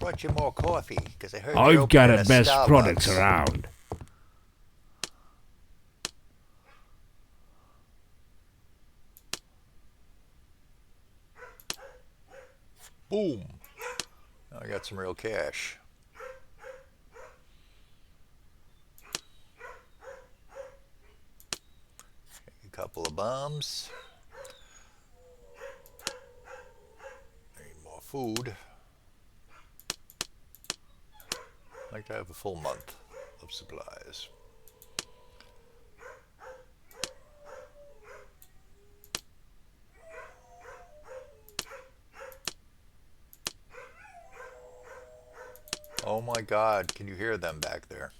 brought you more coffee because I heard you're I've got opening the a best Starbucks. products around. Boom. I got some real cash. A couple of bombs. Need more food. I'd like to have a full month of supplies. Oh my God, can you hear them back there?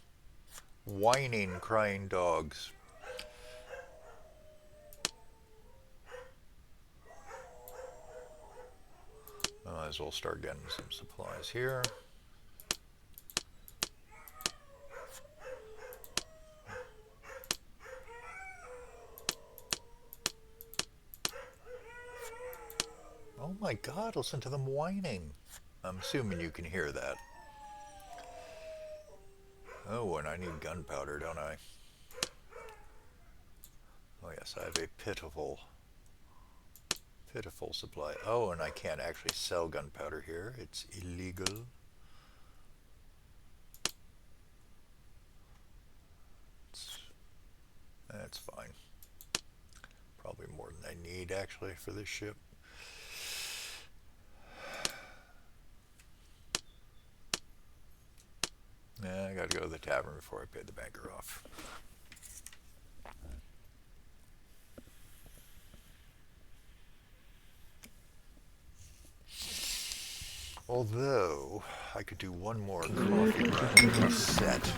Whining, crying dogs. I might as well start getting some supplies here. Oh my God, listen to them whining. I'm assuming you can hear that. Oh, and I need gunpowder, don't I? Oh yes, I have a pitiful supply. Oh, and I can't actually sell gunpowder here. It's illegal. That's fine. Probably more than I need actually for this ship. Yeah, I gotta go to the tavern before I pay the banker off. Although, I could do one more coffee run set.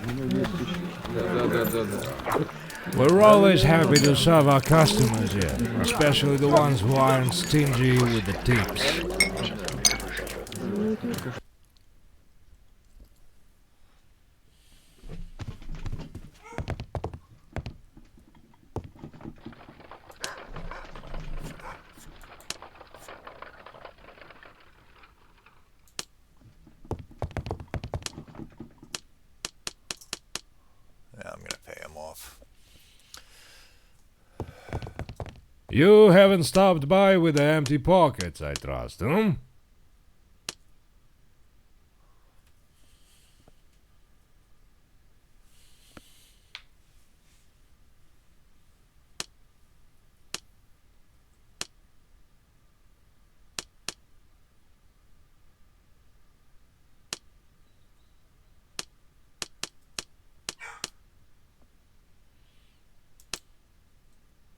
We're always happy to serve our customers here, especially the ones who aren't stingy with the tips. Yeah, I'm gonna pay him off. You haven't stopped by with the empty pockets, I trust, hmm?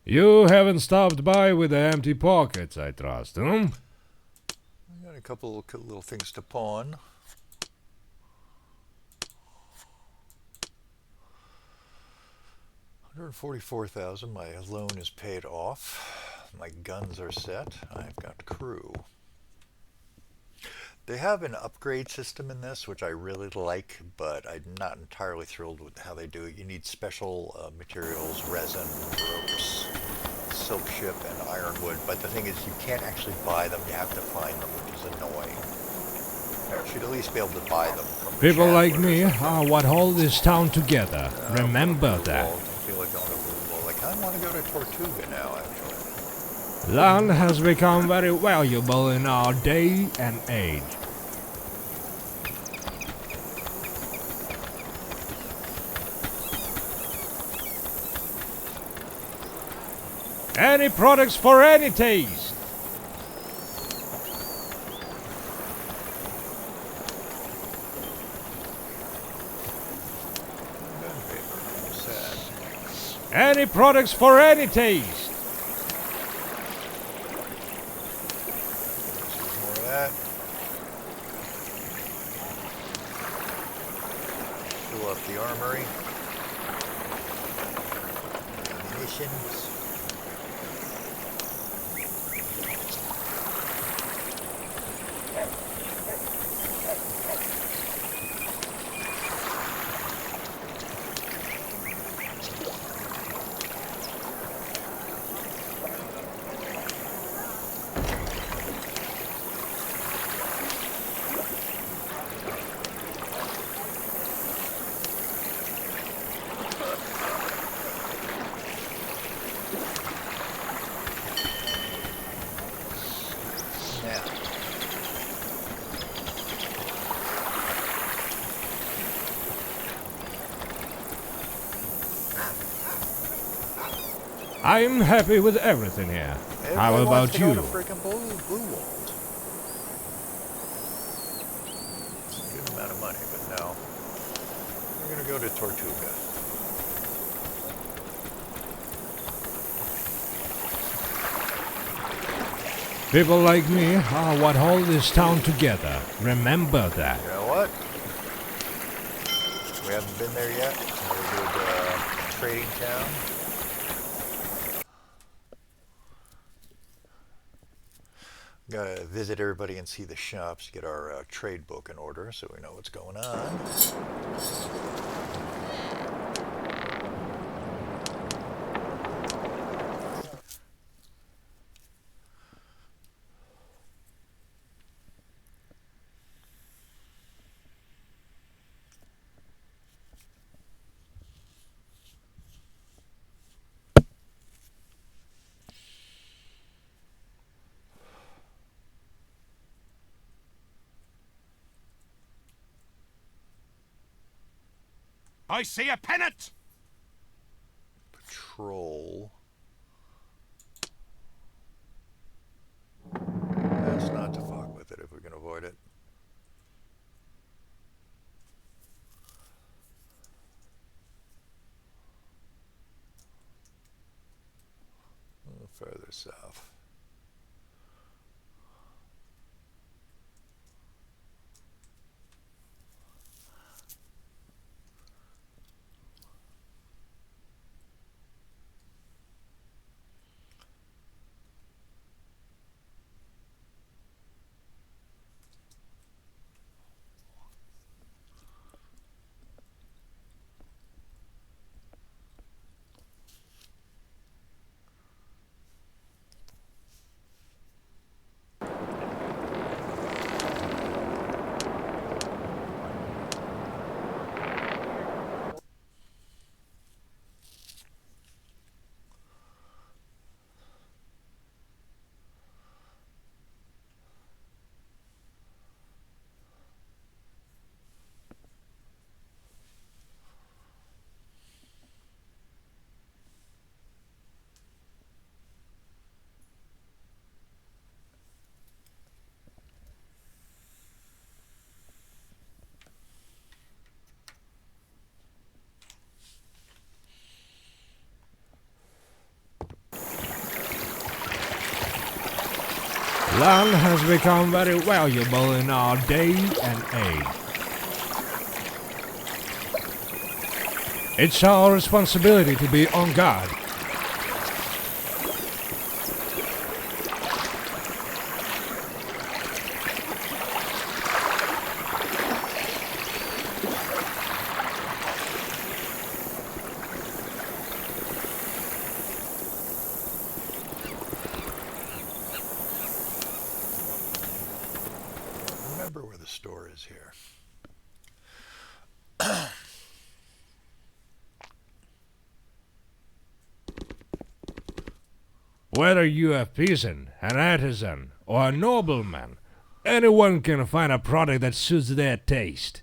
You haven't stopped by with the empty pockets, I trust, hmm? I got a couple of little things to pawn. $144,000. My loan is paid off. My guns are set. I've got crew. They have an upgrade system in this, which I really like, but I'm not entirely thrilled with how they do it. You need special materials, resin, ropes, silk chip, and ironwood. But the thing is, you can't actually buy them. You have to find them, which is annoying. You should at least be able to buy them from People like me chandlers. are what hold this town together. Remember that. Well, I feel like going over the wall. I kind of want to go to Tortuga now, actually. Land has become very valuable in our day and age. Any products for any taste. Gunpaper, I'm sad. Any products for any taste. More of that. Fill up the armory. Ammunitions. I'm happy with everything here. How Everybody wants about to go you? to freaking Blue Walt. It's a good amount of money, but no. We're gonna go to Tortuga. People like me are what hold this town together. Remember that. You know what? We haven't been there yet. Another good trading town. Gotta visit everybody and see the shops, get our trade book in order so we know what's going on. I see a pennant! Patrol. That's not to fuck with it if we can avoid it. A little further south. Land has become very valuable in our day and age. It's our responsibility to be on guard. Remember where the store is here. Whether you a peasant, an artisan, or a nobleman, anyone can find a product that suits their taste.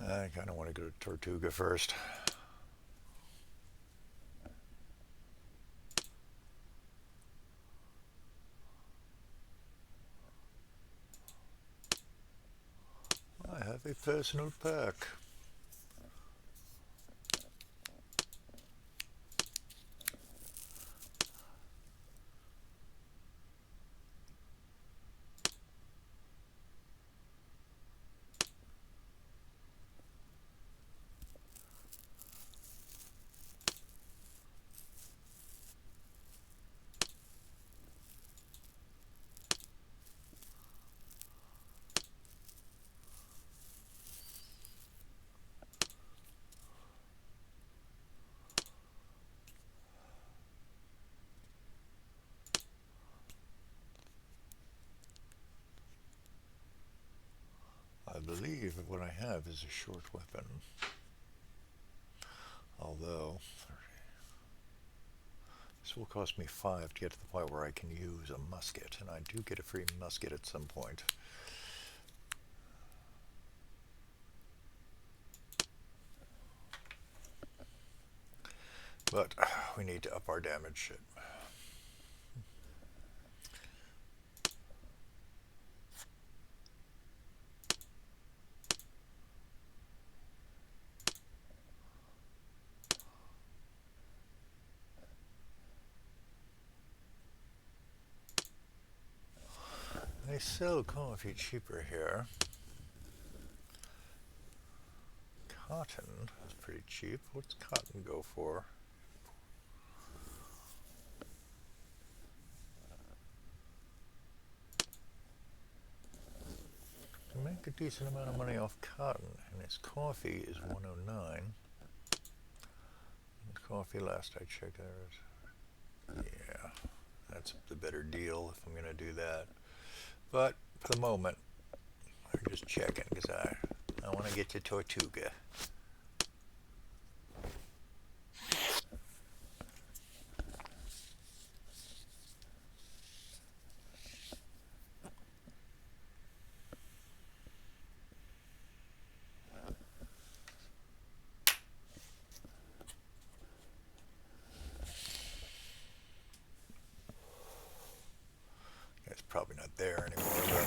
I kind of want to go to Tortuga first. I have a personal perk. believe what I have is a short weapon. Although, this will cost me 5 to get to the point where I can use a musket, and I do get a free musket at some point. But we need to up our damage shit. They sell coffee cheaper here. Cotton is pretty cheap. What's cotton go for? You make a decent amount of money off cotton, and its coffee is 109. And coffee, last I checked, yeah, that's the better deal if I'm going to do that. But for the moment, I'm just checking because I want to get to Tortuga. It's probably not there anymore, but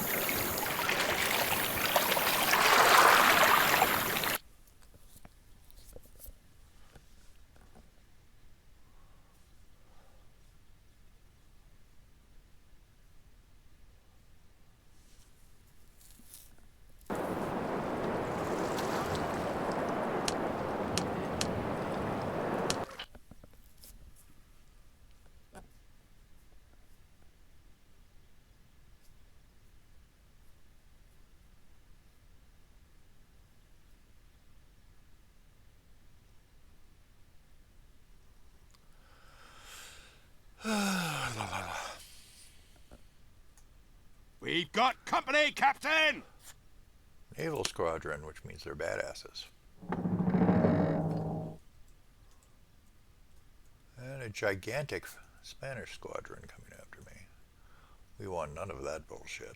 We've got company, Captain! naval squadron, which means they're badasses. And a gigantic Spanish squadron coming after me. We want none of that bullshit.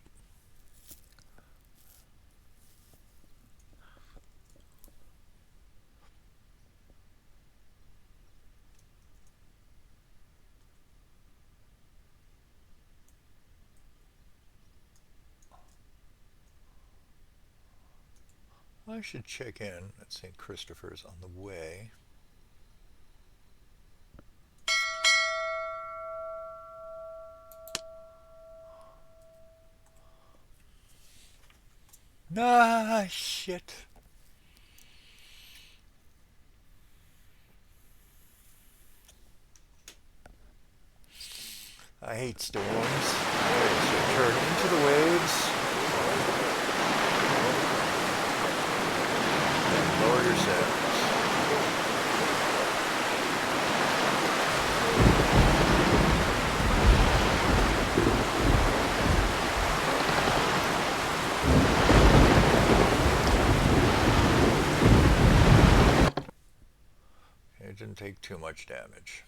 I should check in at St. Christopher's on the way. Ah, shit. I hate storms. So turn into the waves. And lower your sails. It didn't take too much damage.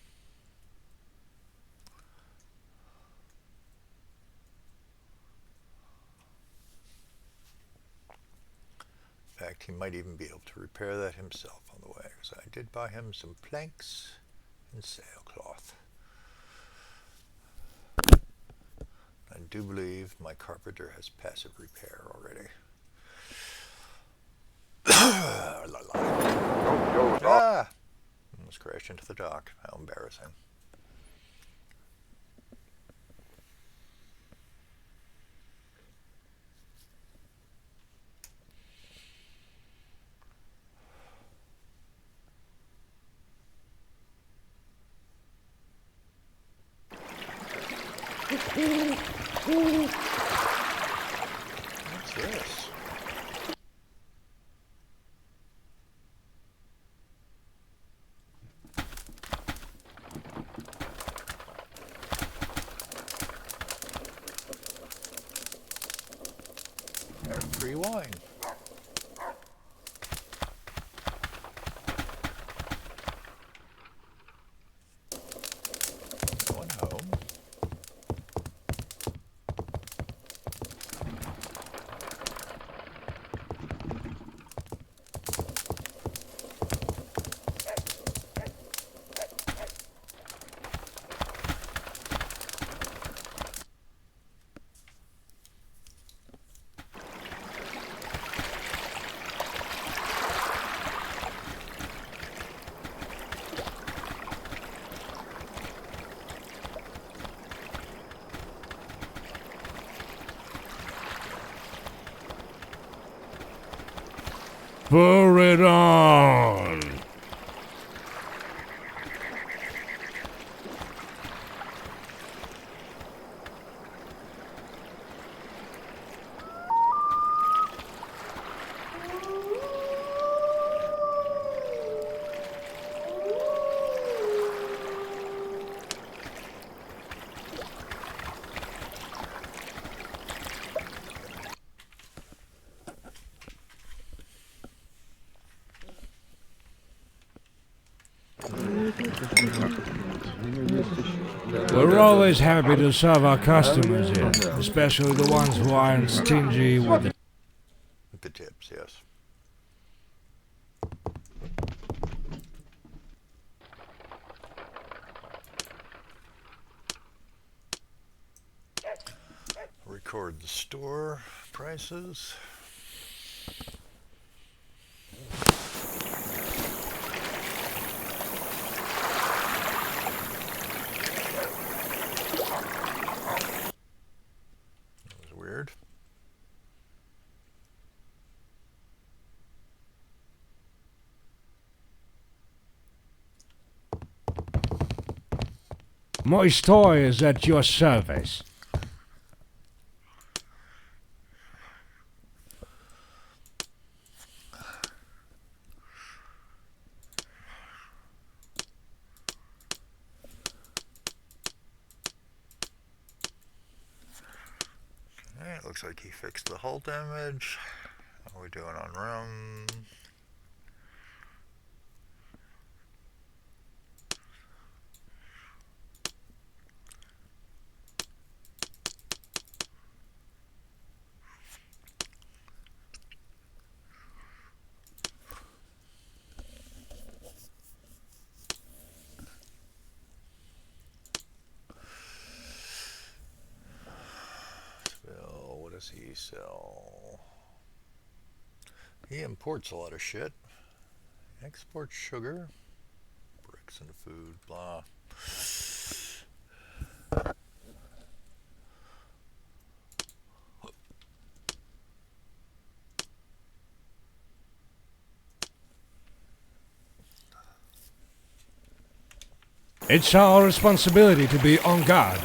In fact, he might even be able to repair that himself on the way, because I did buy him some planks and sailcloth. I do believe my carpenter has passive repair already. Ah! Almost crashed into the dock. How embarrassing. What's this? Free wine. it on! We're always happy to serve our customers here, especially the ones who aren't stingy with the... With the tips, yes. Record the store prices. That was weird. My store is at your service. Alright, looks like he fixed the hull damage. How are we doing on rum? Well, what does he sell? He imports a lot of shit. Exports sugar, bricks and food, blah. It's our responsibility to be on guard.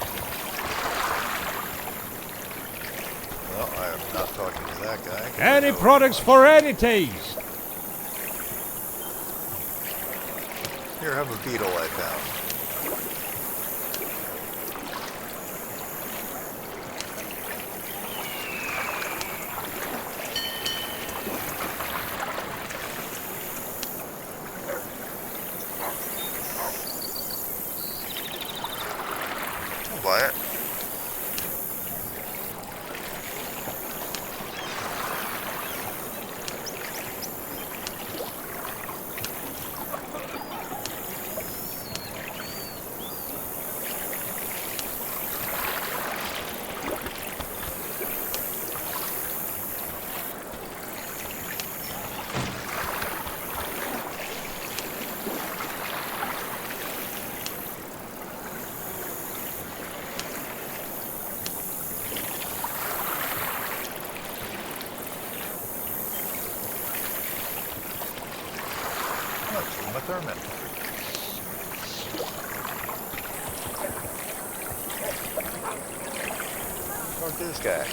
Well, I am not talking to that guy. Any products for any taste. Here, have a beetle I found. I'll buy it. That's Uma Thurman. Talk to this guy.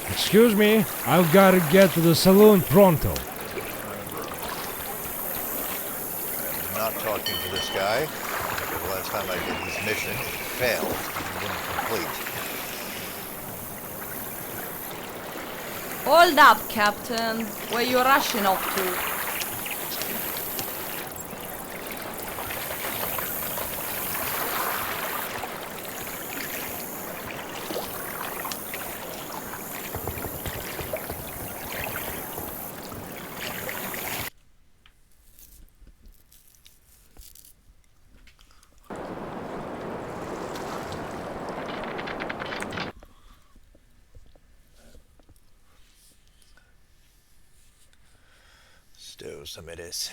Excuse me, I've got to get to the saloon pronto. I'm not talking to this guy. The last time I did his mission, it failed. It wouldn't complete. Hold up, Captain. Where you rushing off to? Do some of this.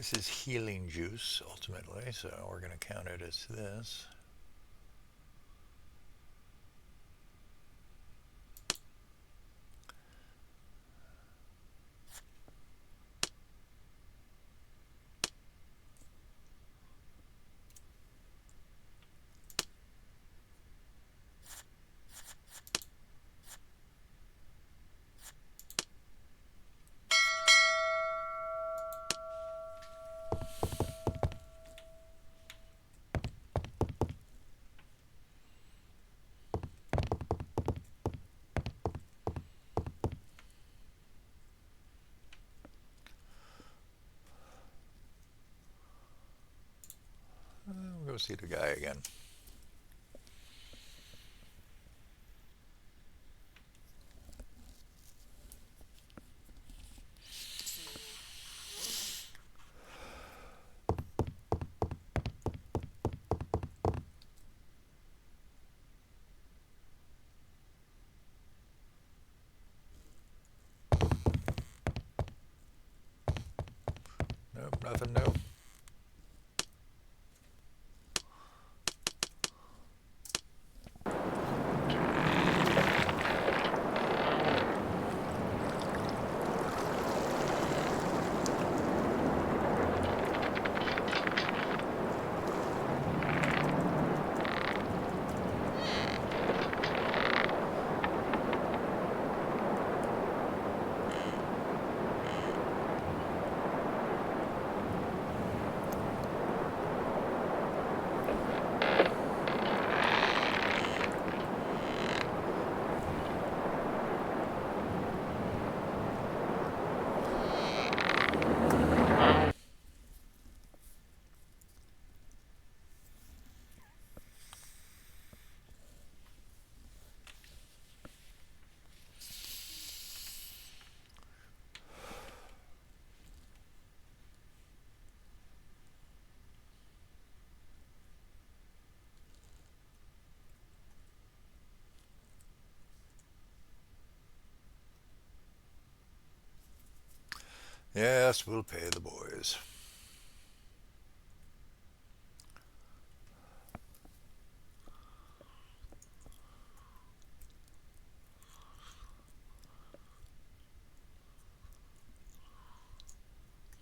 This is healing juice, ultimately, so we're going to count it as this. We'll go see the guy again. Nope, nothing new. Yes, we'll pay the boys.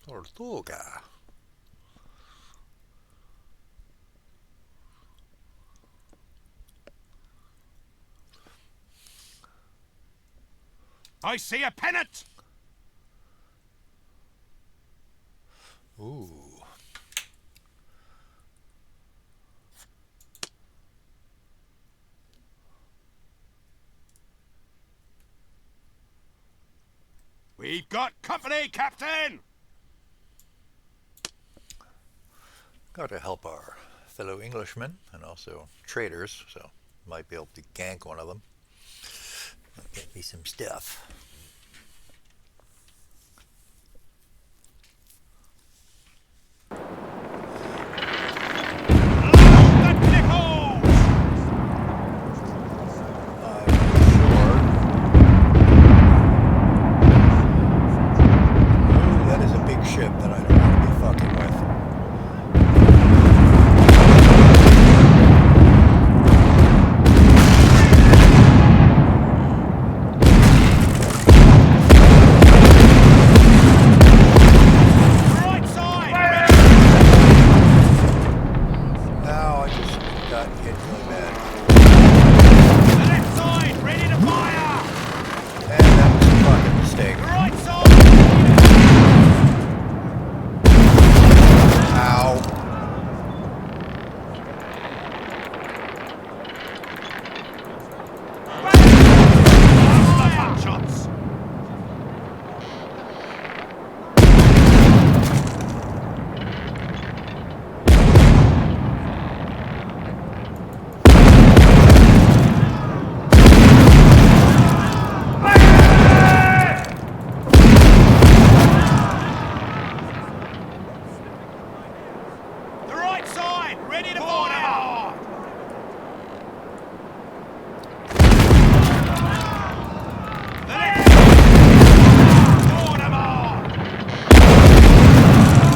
Tortuga. I see a pennant! Ooh. We've got company, Captain! Got to help our fellow Englishmen and also traders, so might be able to gank one of them. Get me some stuff.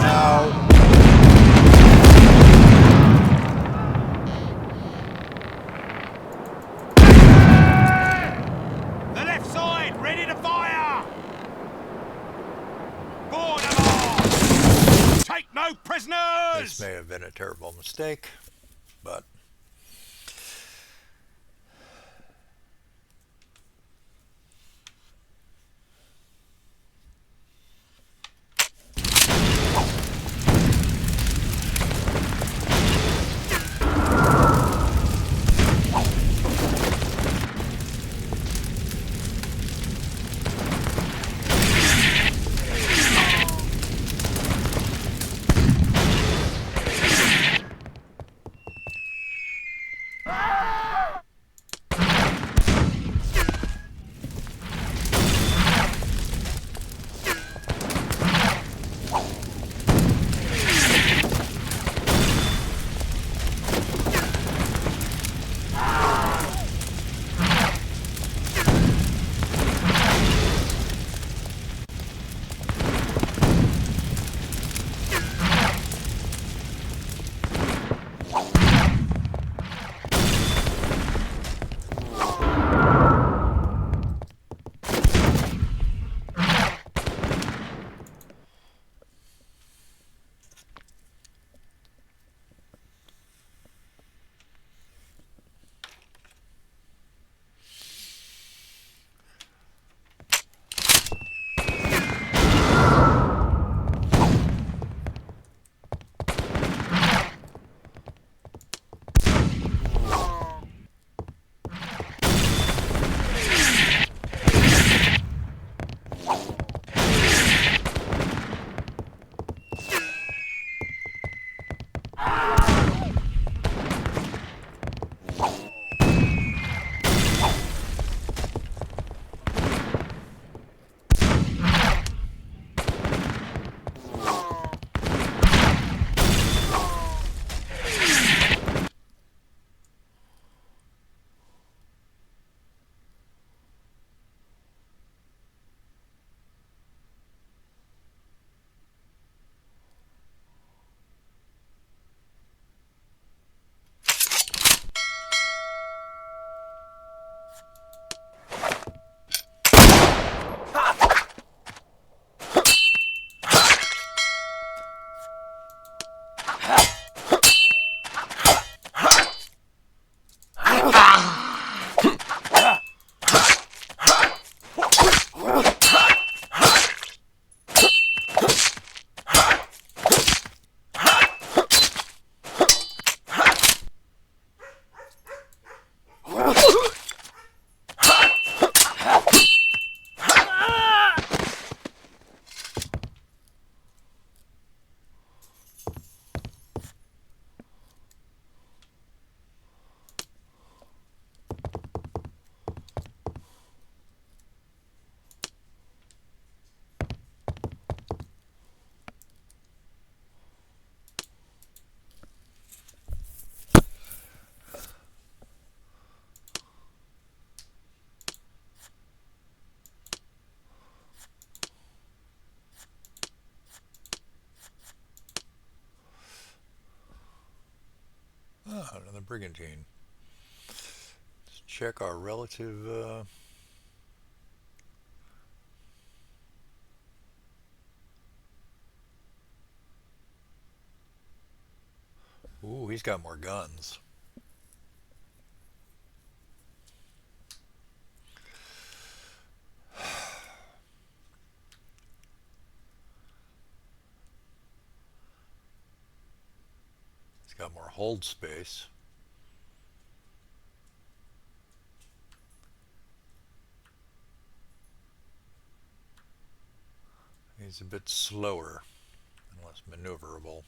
Now This may have been a terrible mistake, but another brigantine. Let's check our relative. Ooh, he's got more guns. He's got more hold space. He's a bit slower and less maneuverable.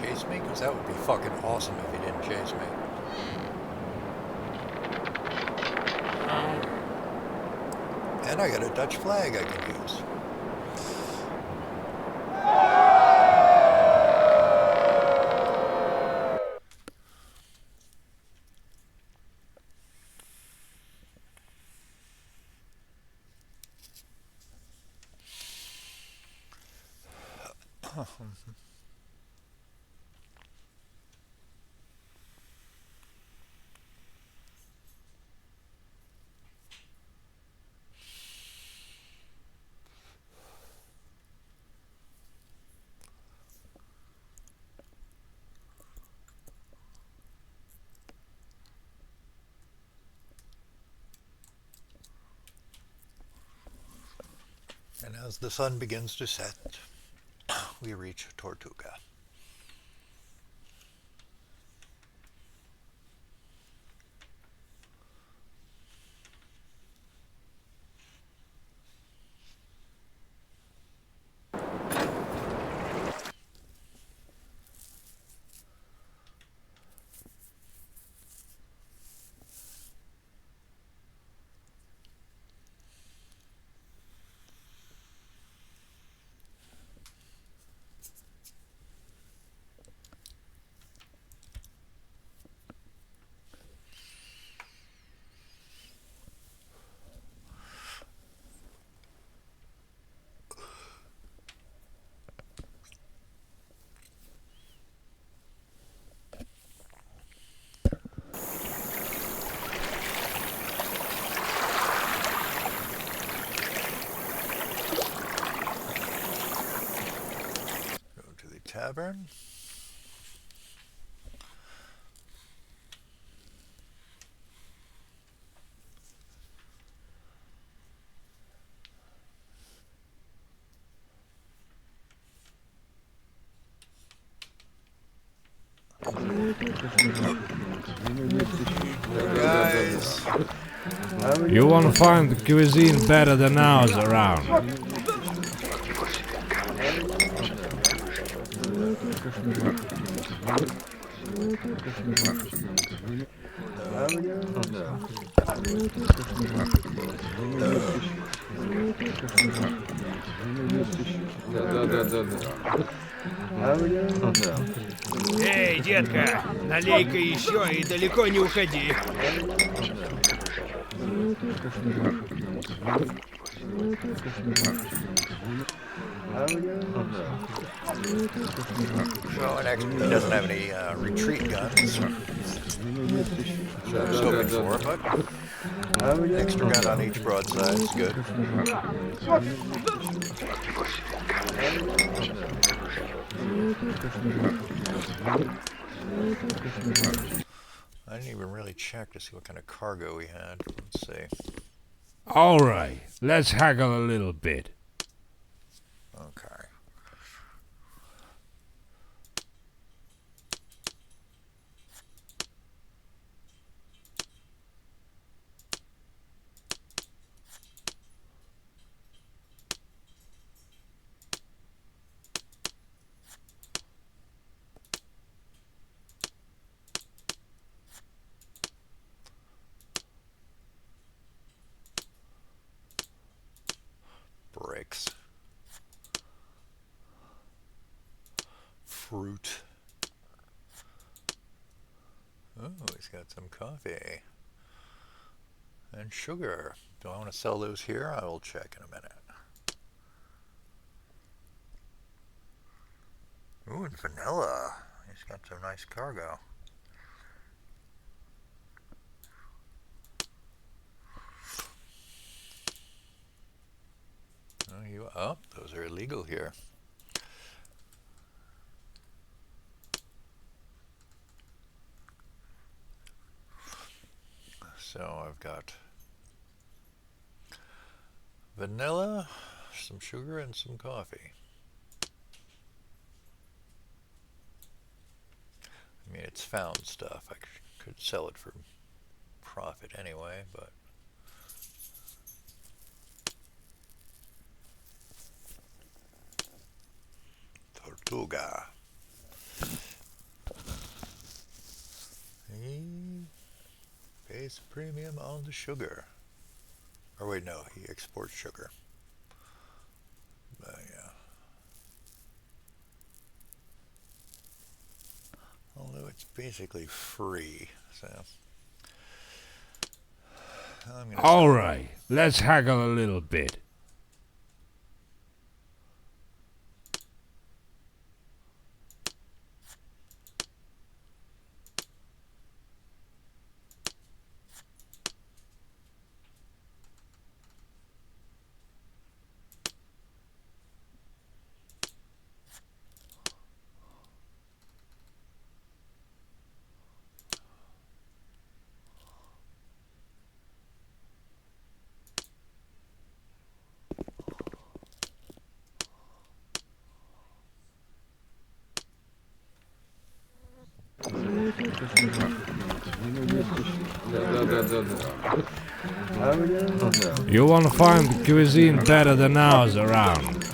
chase me? Because that would be fucking awesome if he didn't chase me. And I got a Dutch flag I can use. And as the sun begins to set, we reach Tortuga. Go to the tavern. Guys, You won't find the cuisine better than ours around. Эй, детка, налей-ка еще и далеко не уходи. so he doesn't have any retreat guns. So I was hoping for, but extra gun on each broadside is good. I didn't even really check to see what kind of cargo we had. Let's see. Alright, let's haggle a little bit. Okay. Bricks. Fruit. Oh, he's got some coffee. And sugar. Do I want to sell those here? I will check in a minute. Ooh, and vanilla. He's got some nice cargo. Oh, those are illegal here. So I've got vanilla, some sugar, and some coffee. I mean, it's found stuff. I could sell it for profit anyway, but Tortuga. pays a premium on the sugar. Or wait, no, he exports sugar. But yeah. Although it's basically free, so I'm gonna All right, let's haggle a little bit. You wanna find the cuisine better than ours around.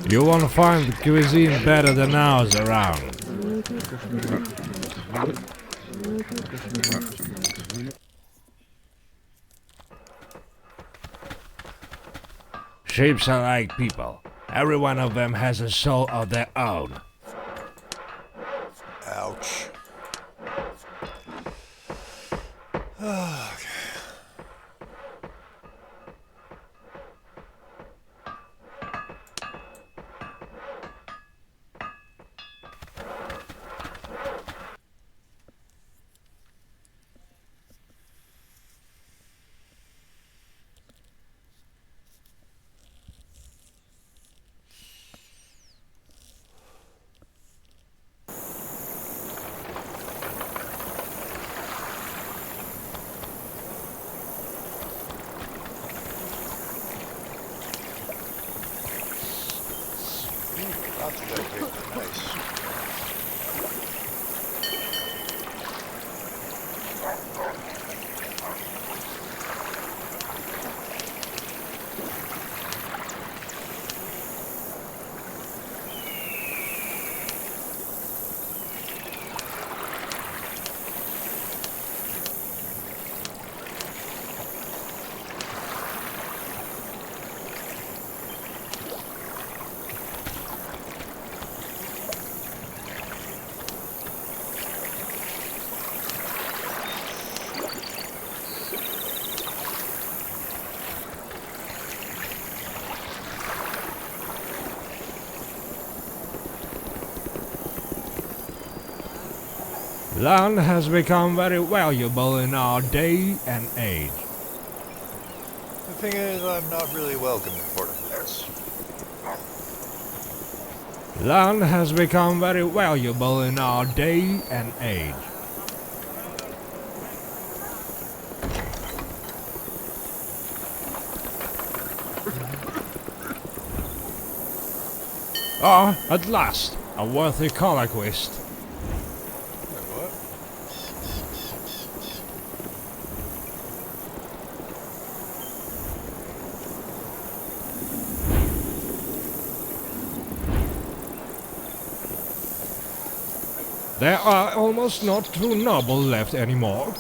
You wanna find the cuisine better than ours around. Shapes are like people. Every one of them has a soul of their own. ouch. Lots of that here. Nice. Land has become very valuable in our day and age. The thing is, I'm not really welcome in Port of this. Land has become very valuable in our day and age. Ah, at last, a worthy colloquist. Wait, what? There are almost not true noble left anymore.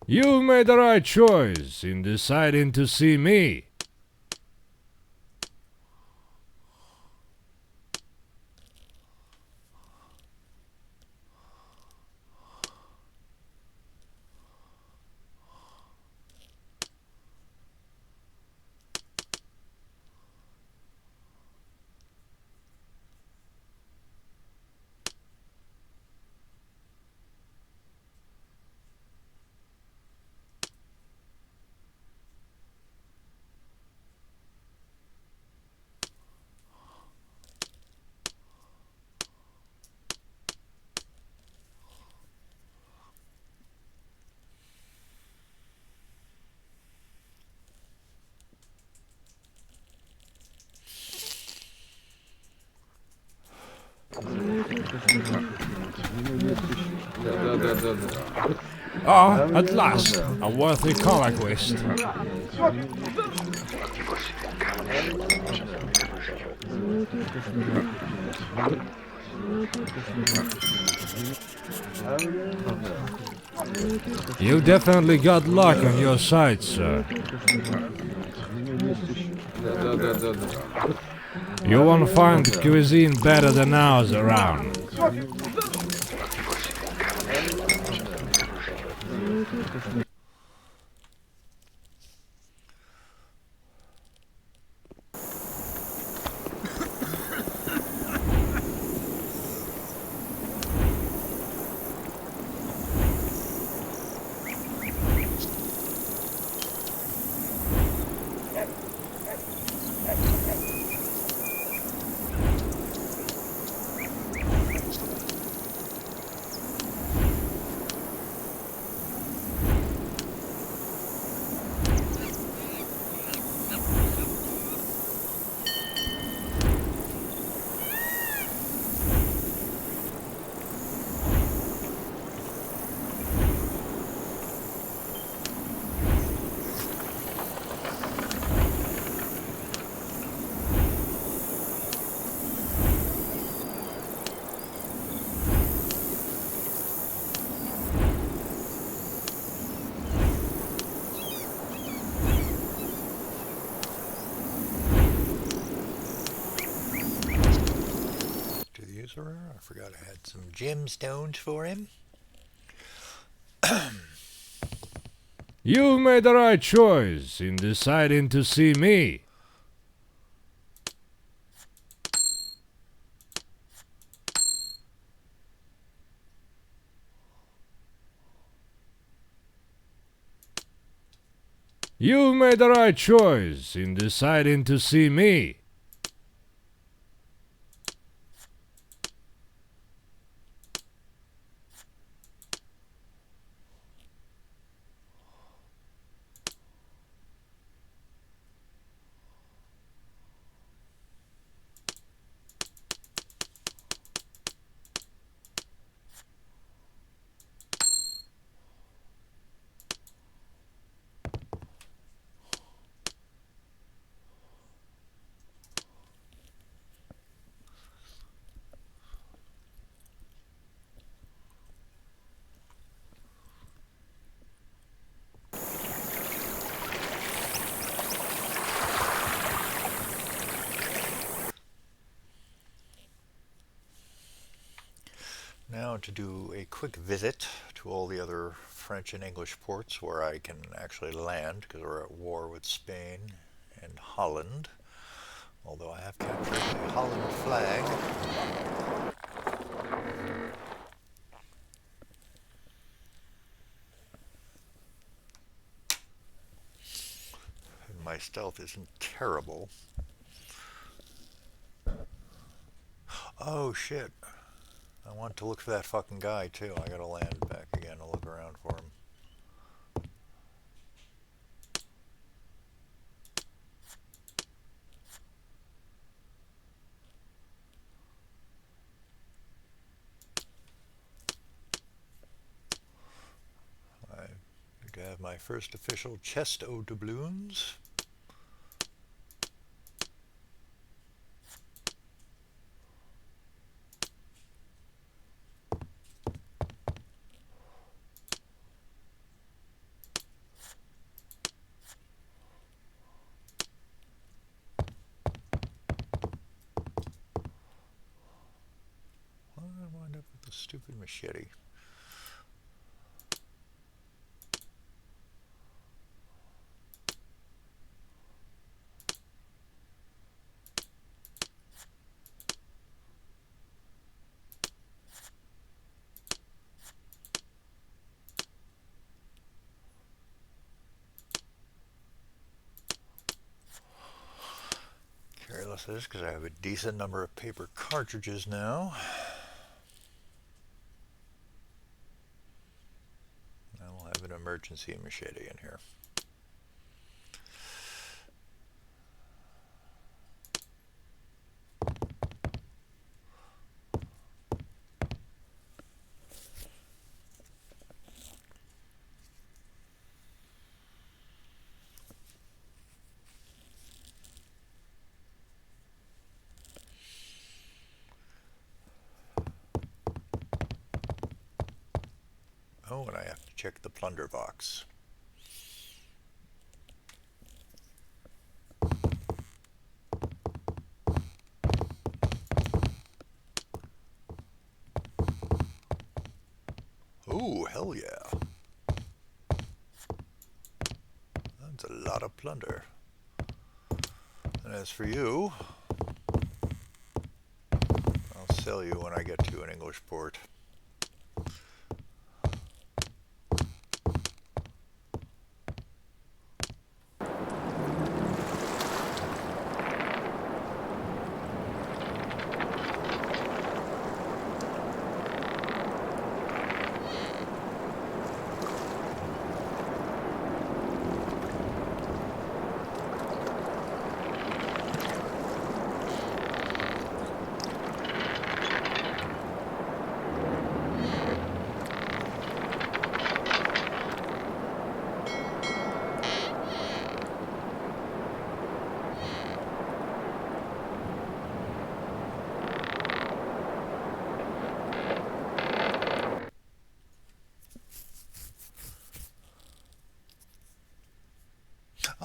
You made the right choice in deciding to see me. Да-да-да-да-да. Ah, at last, a worthy conquest. You definitely got luck on your side, sir. Да-да-да-да-да. You won't find cuisine better than ours around. To the usurer, I forgot I had some gemstones for him. You made the right choice in deciding to see me. You made the right choice in deciding to see me. Now to do a quick visit to all the other French and English ports where I can actually land, because we're at war with Spain and Holland. Although I have captured a Holland flag. And my stealth isn't terrible. Oh shit. I want to look for that fucking guy too. I gotta land back again and look around for him. I need to have my first official chest of doubloons. stupid machete. Careless of this because I have a decent number of paper cartridges now. I will have an emergency machete in here. Oh, and I have to check the plunder box. Ooh, hell yeah. That's a lot of plunder. And as for you, I'll sell you when I get to an English port.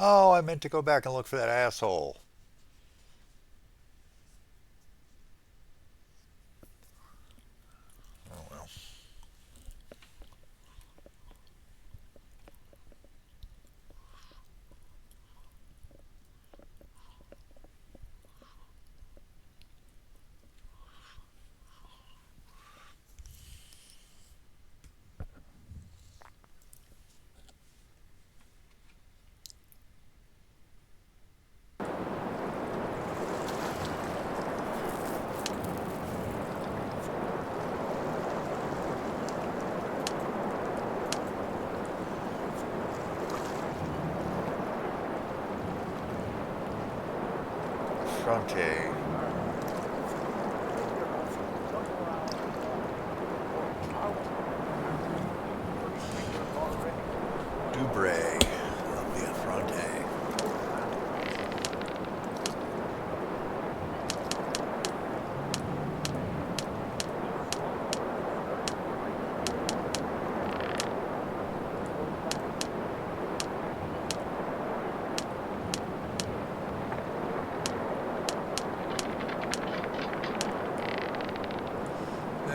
Oh, I meant to go back and look for that asshole. Oh well. Fronte. Dubray of the Fronte.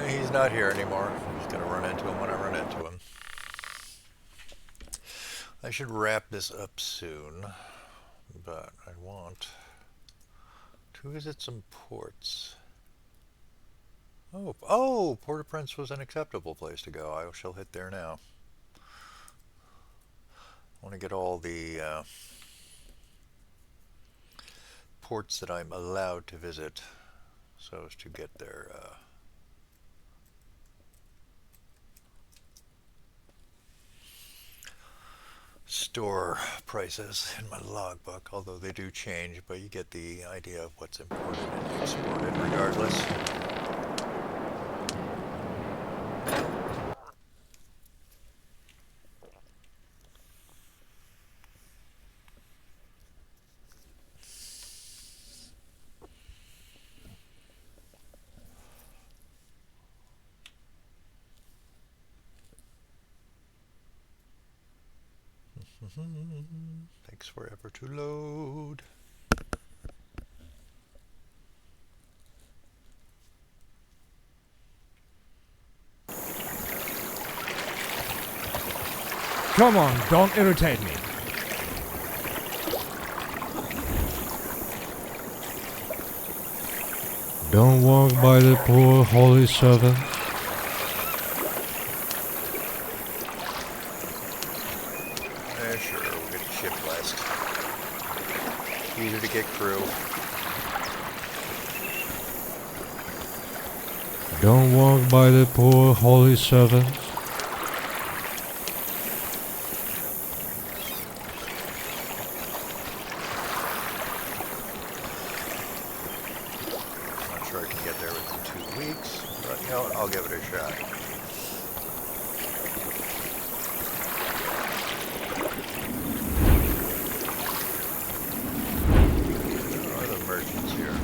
He's not here anymore. I'm just going to run into him when I run into him. I should wrap this up soon, but I want to visit some ports. Oh, Port-au-Prince was an acceptable place to go. I shall hit there now. I want to get all the ports that I'm allowed to visit so as to get their store prices in my logbook, although they do change, but you get the idea of what's imported and exported regardless. Takes forever to load. Come on, don't irritate me. Don't walk by the poor holy servant. Sure, we'll get the ship west. Easier to get crew. Don't walk by the poor holy servants. Not sure I can get there within 2 weeks, but you know what, I'll give it a shot. Where are the merchants here?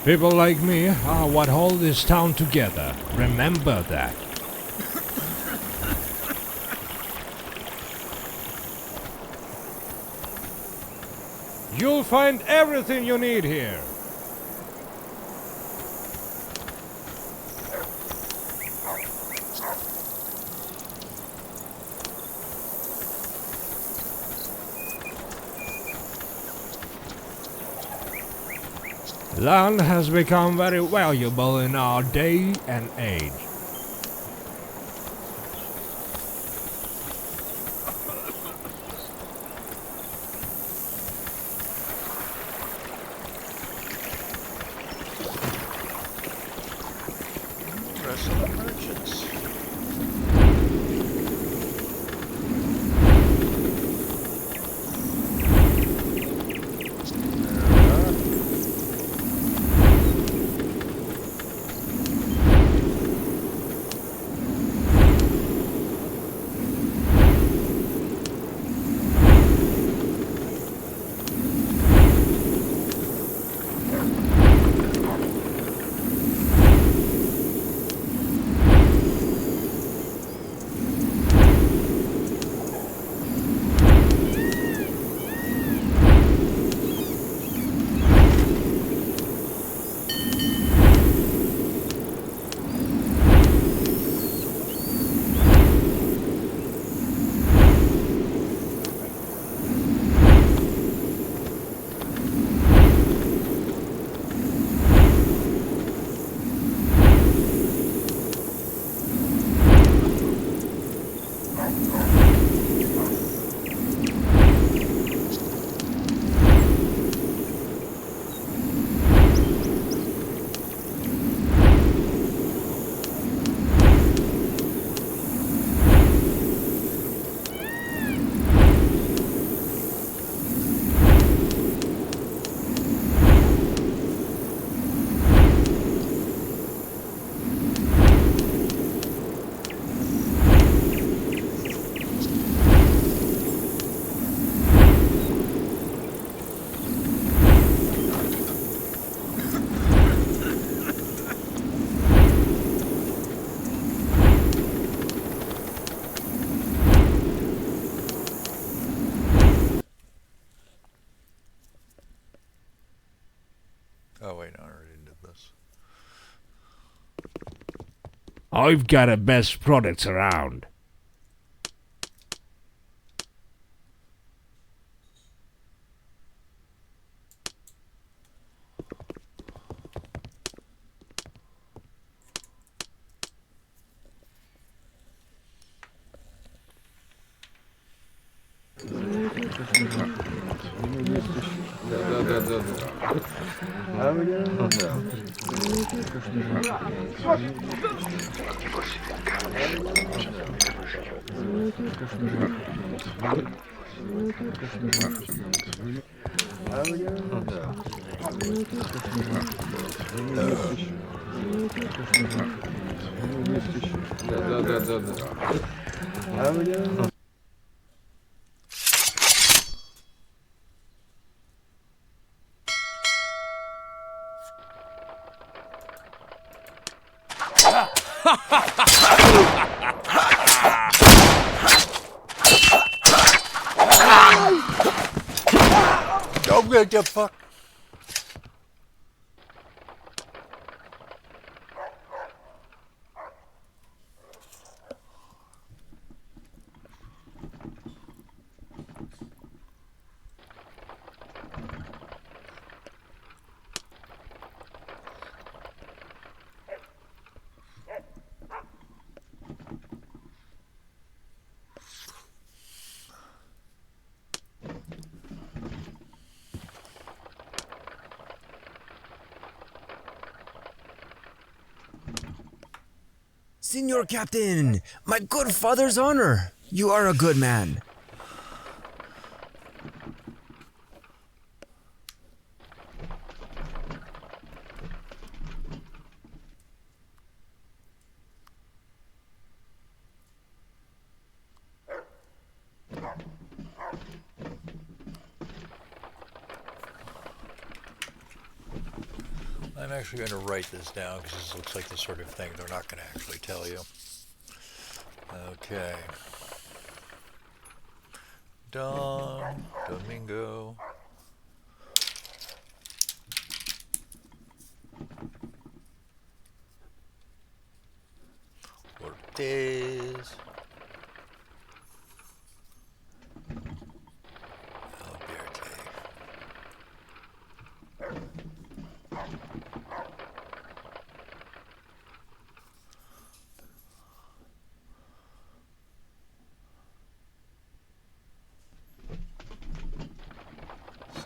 People like me are what hold this town together. Remember that. You'll find everything you need here. Land has become very valuable in our day and age. Rest of the merchants. Oh wait, no, I already did this. I've got the best products around. Да. А мне да. А мне да. Да. А мне I'm gonna get fucked. Senor Captain, my good father's honor. You are a good man. I'm actually going to write this down because this looks like the sort of thing they're not going to actually tell you. Okay. Don Domingo. Ortiz. Alberti.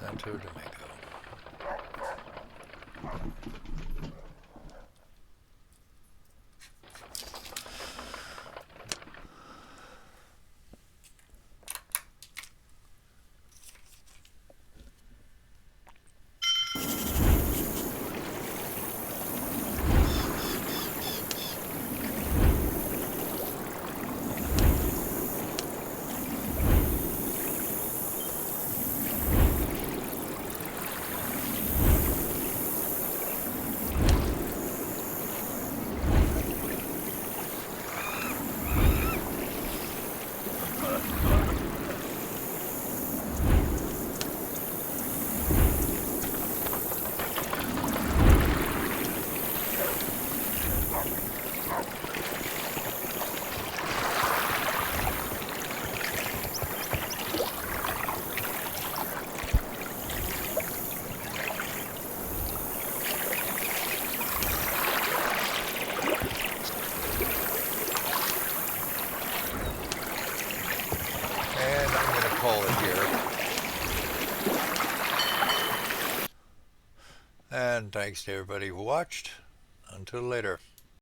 Santo Domingo. And I'm going to call it here. And thanks to everybody who watched. Until later.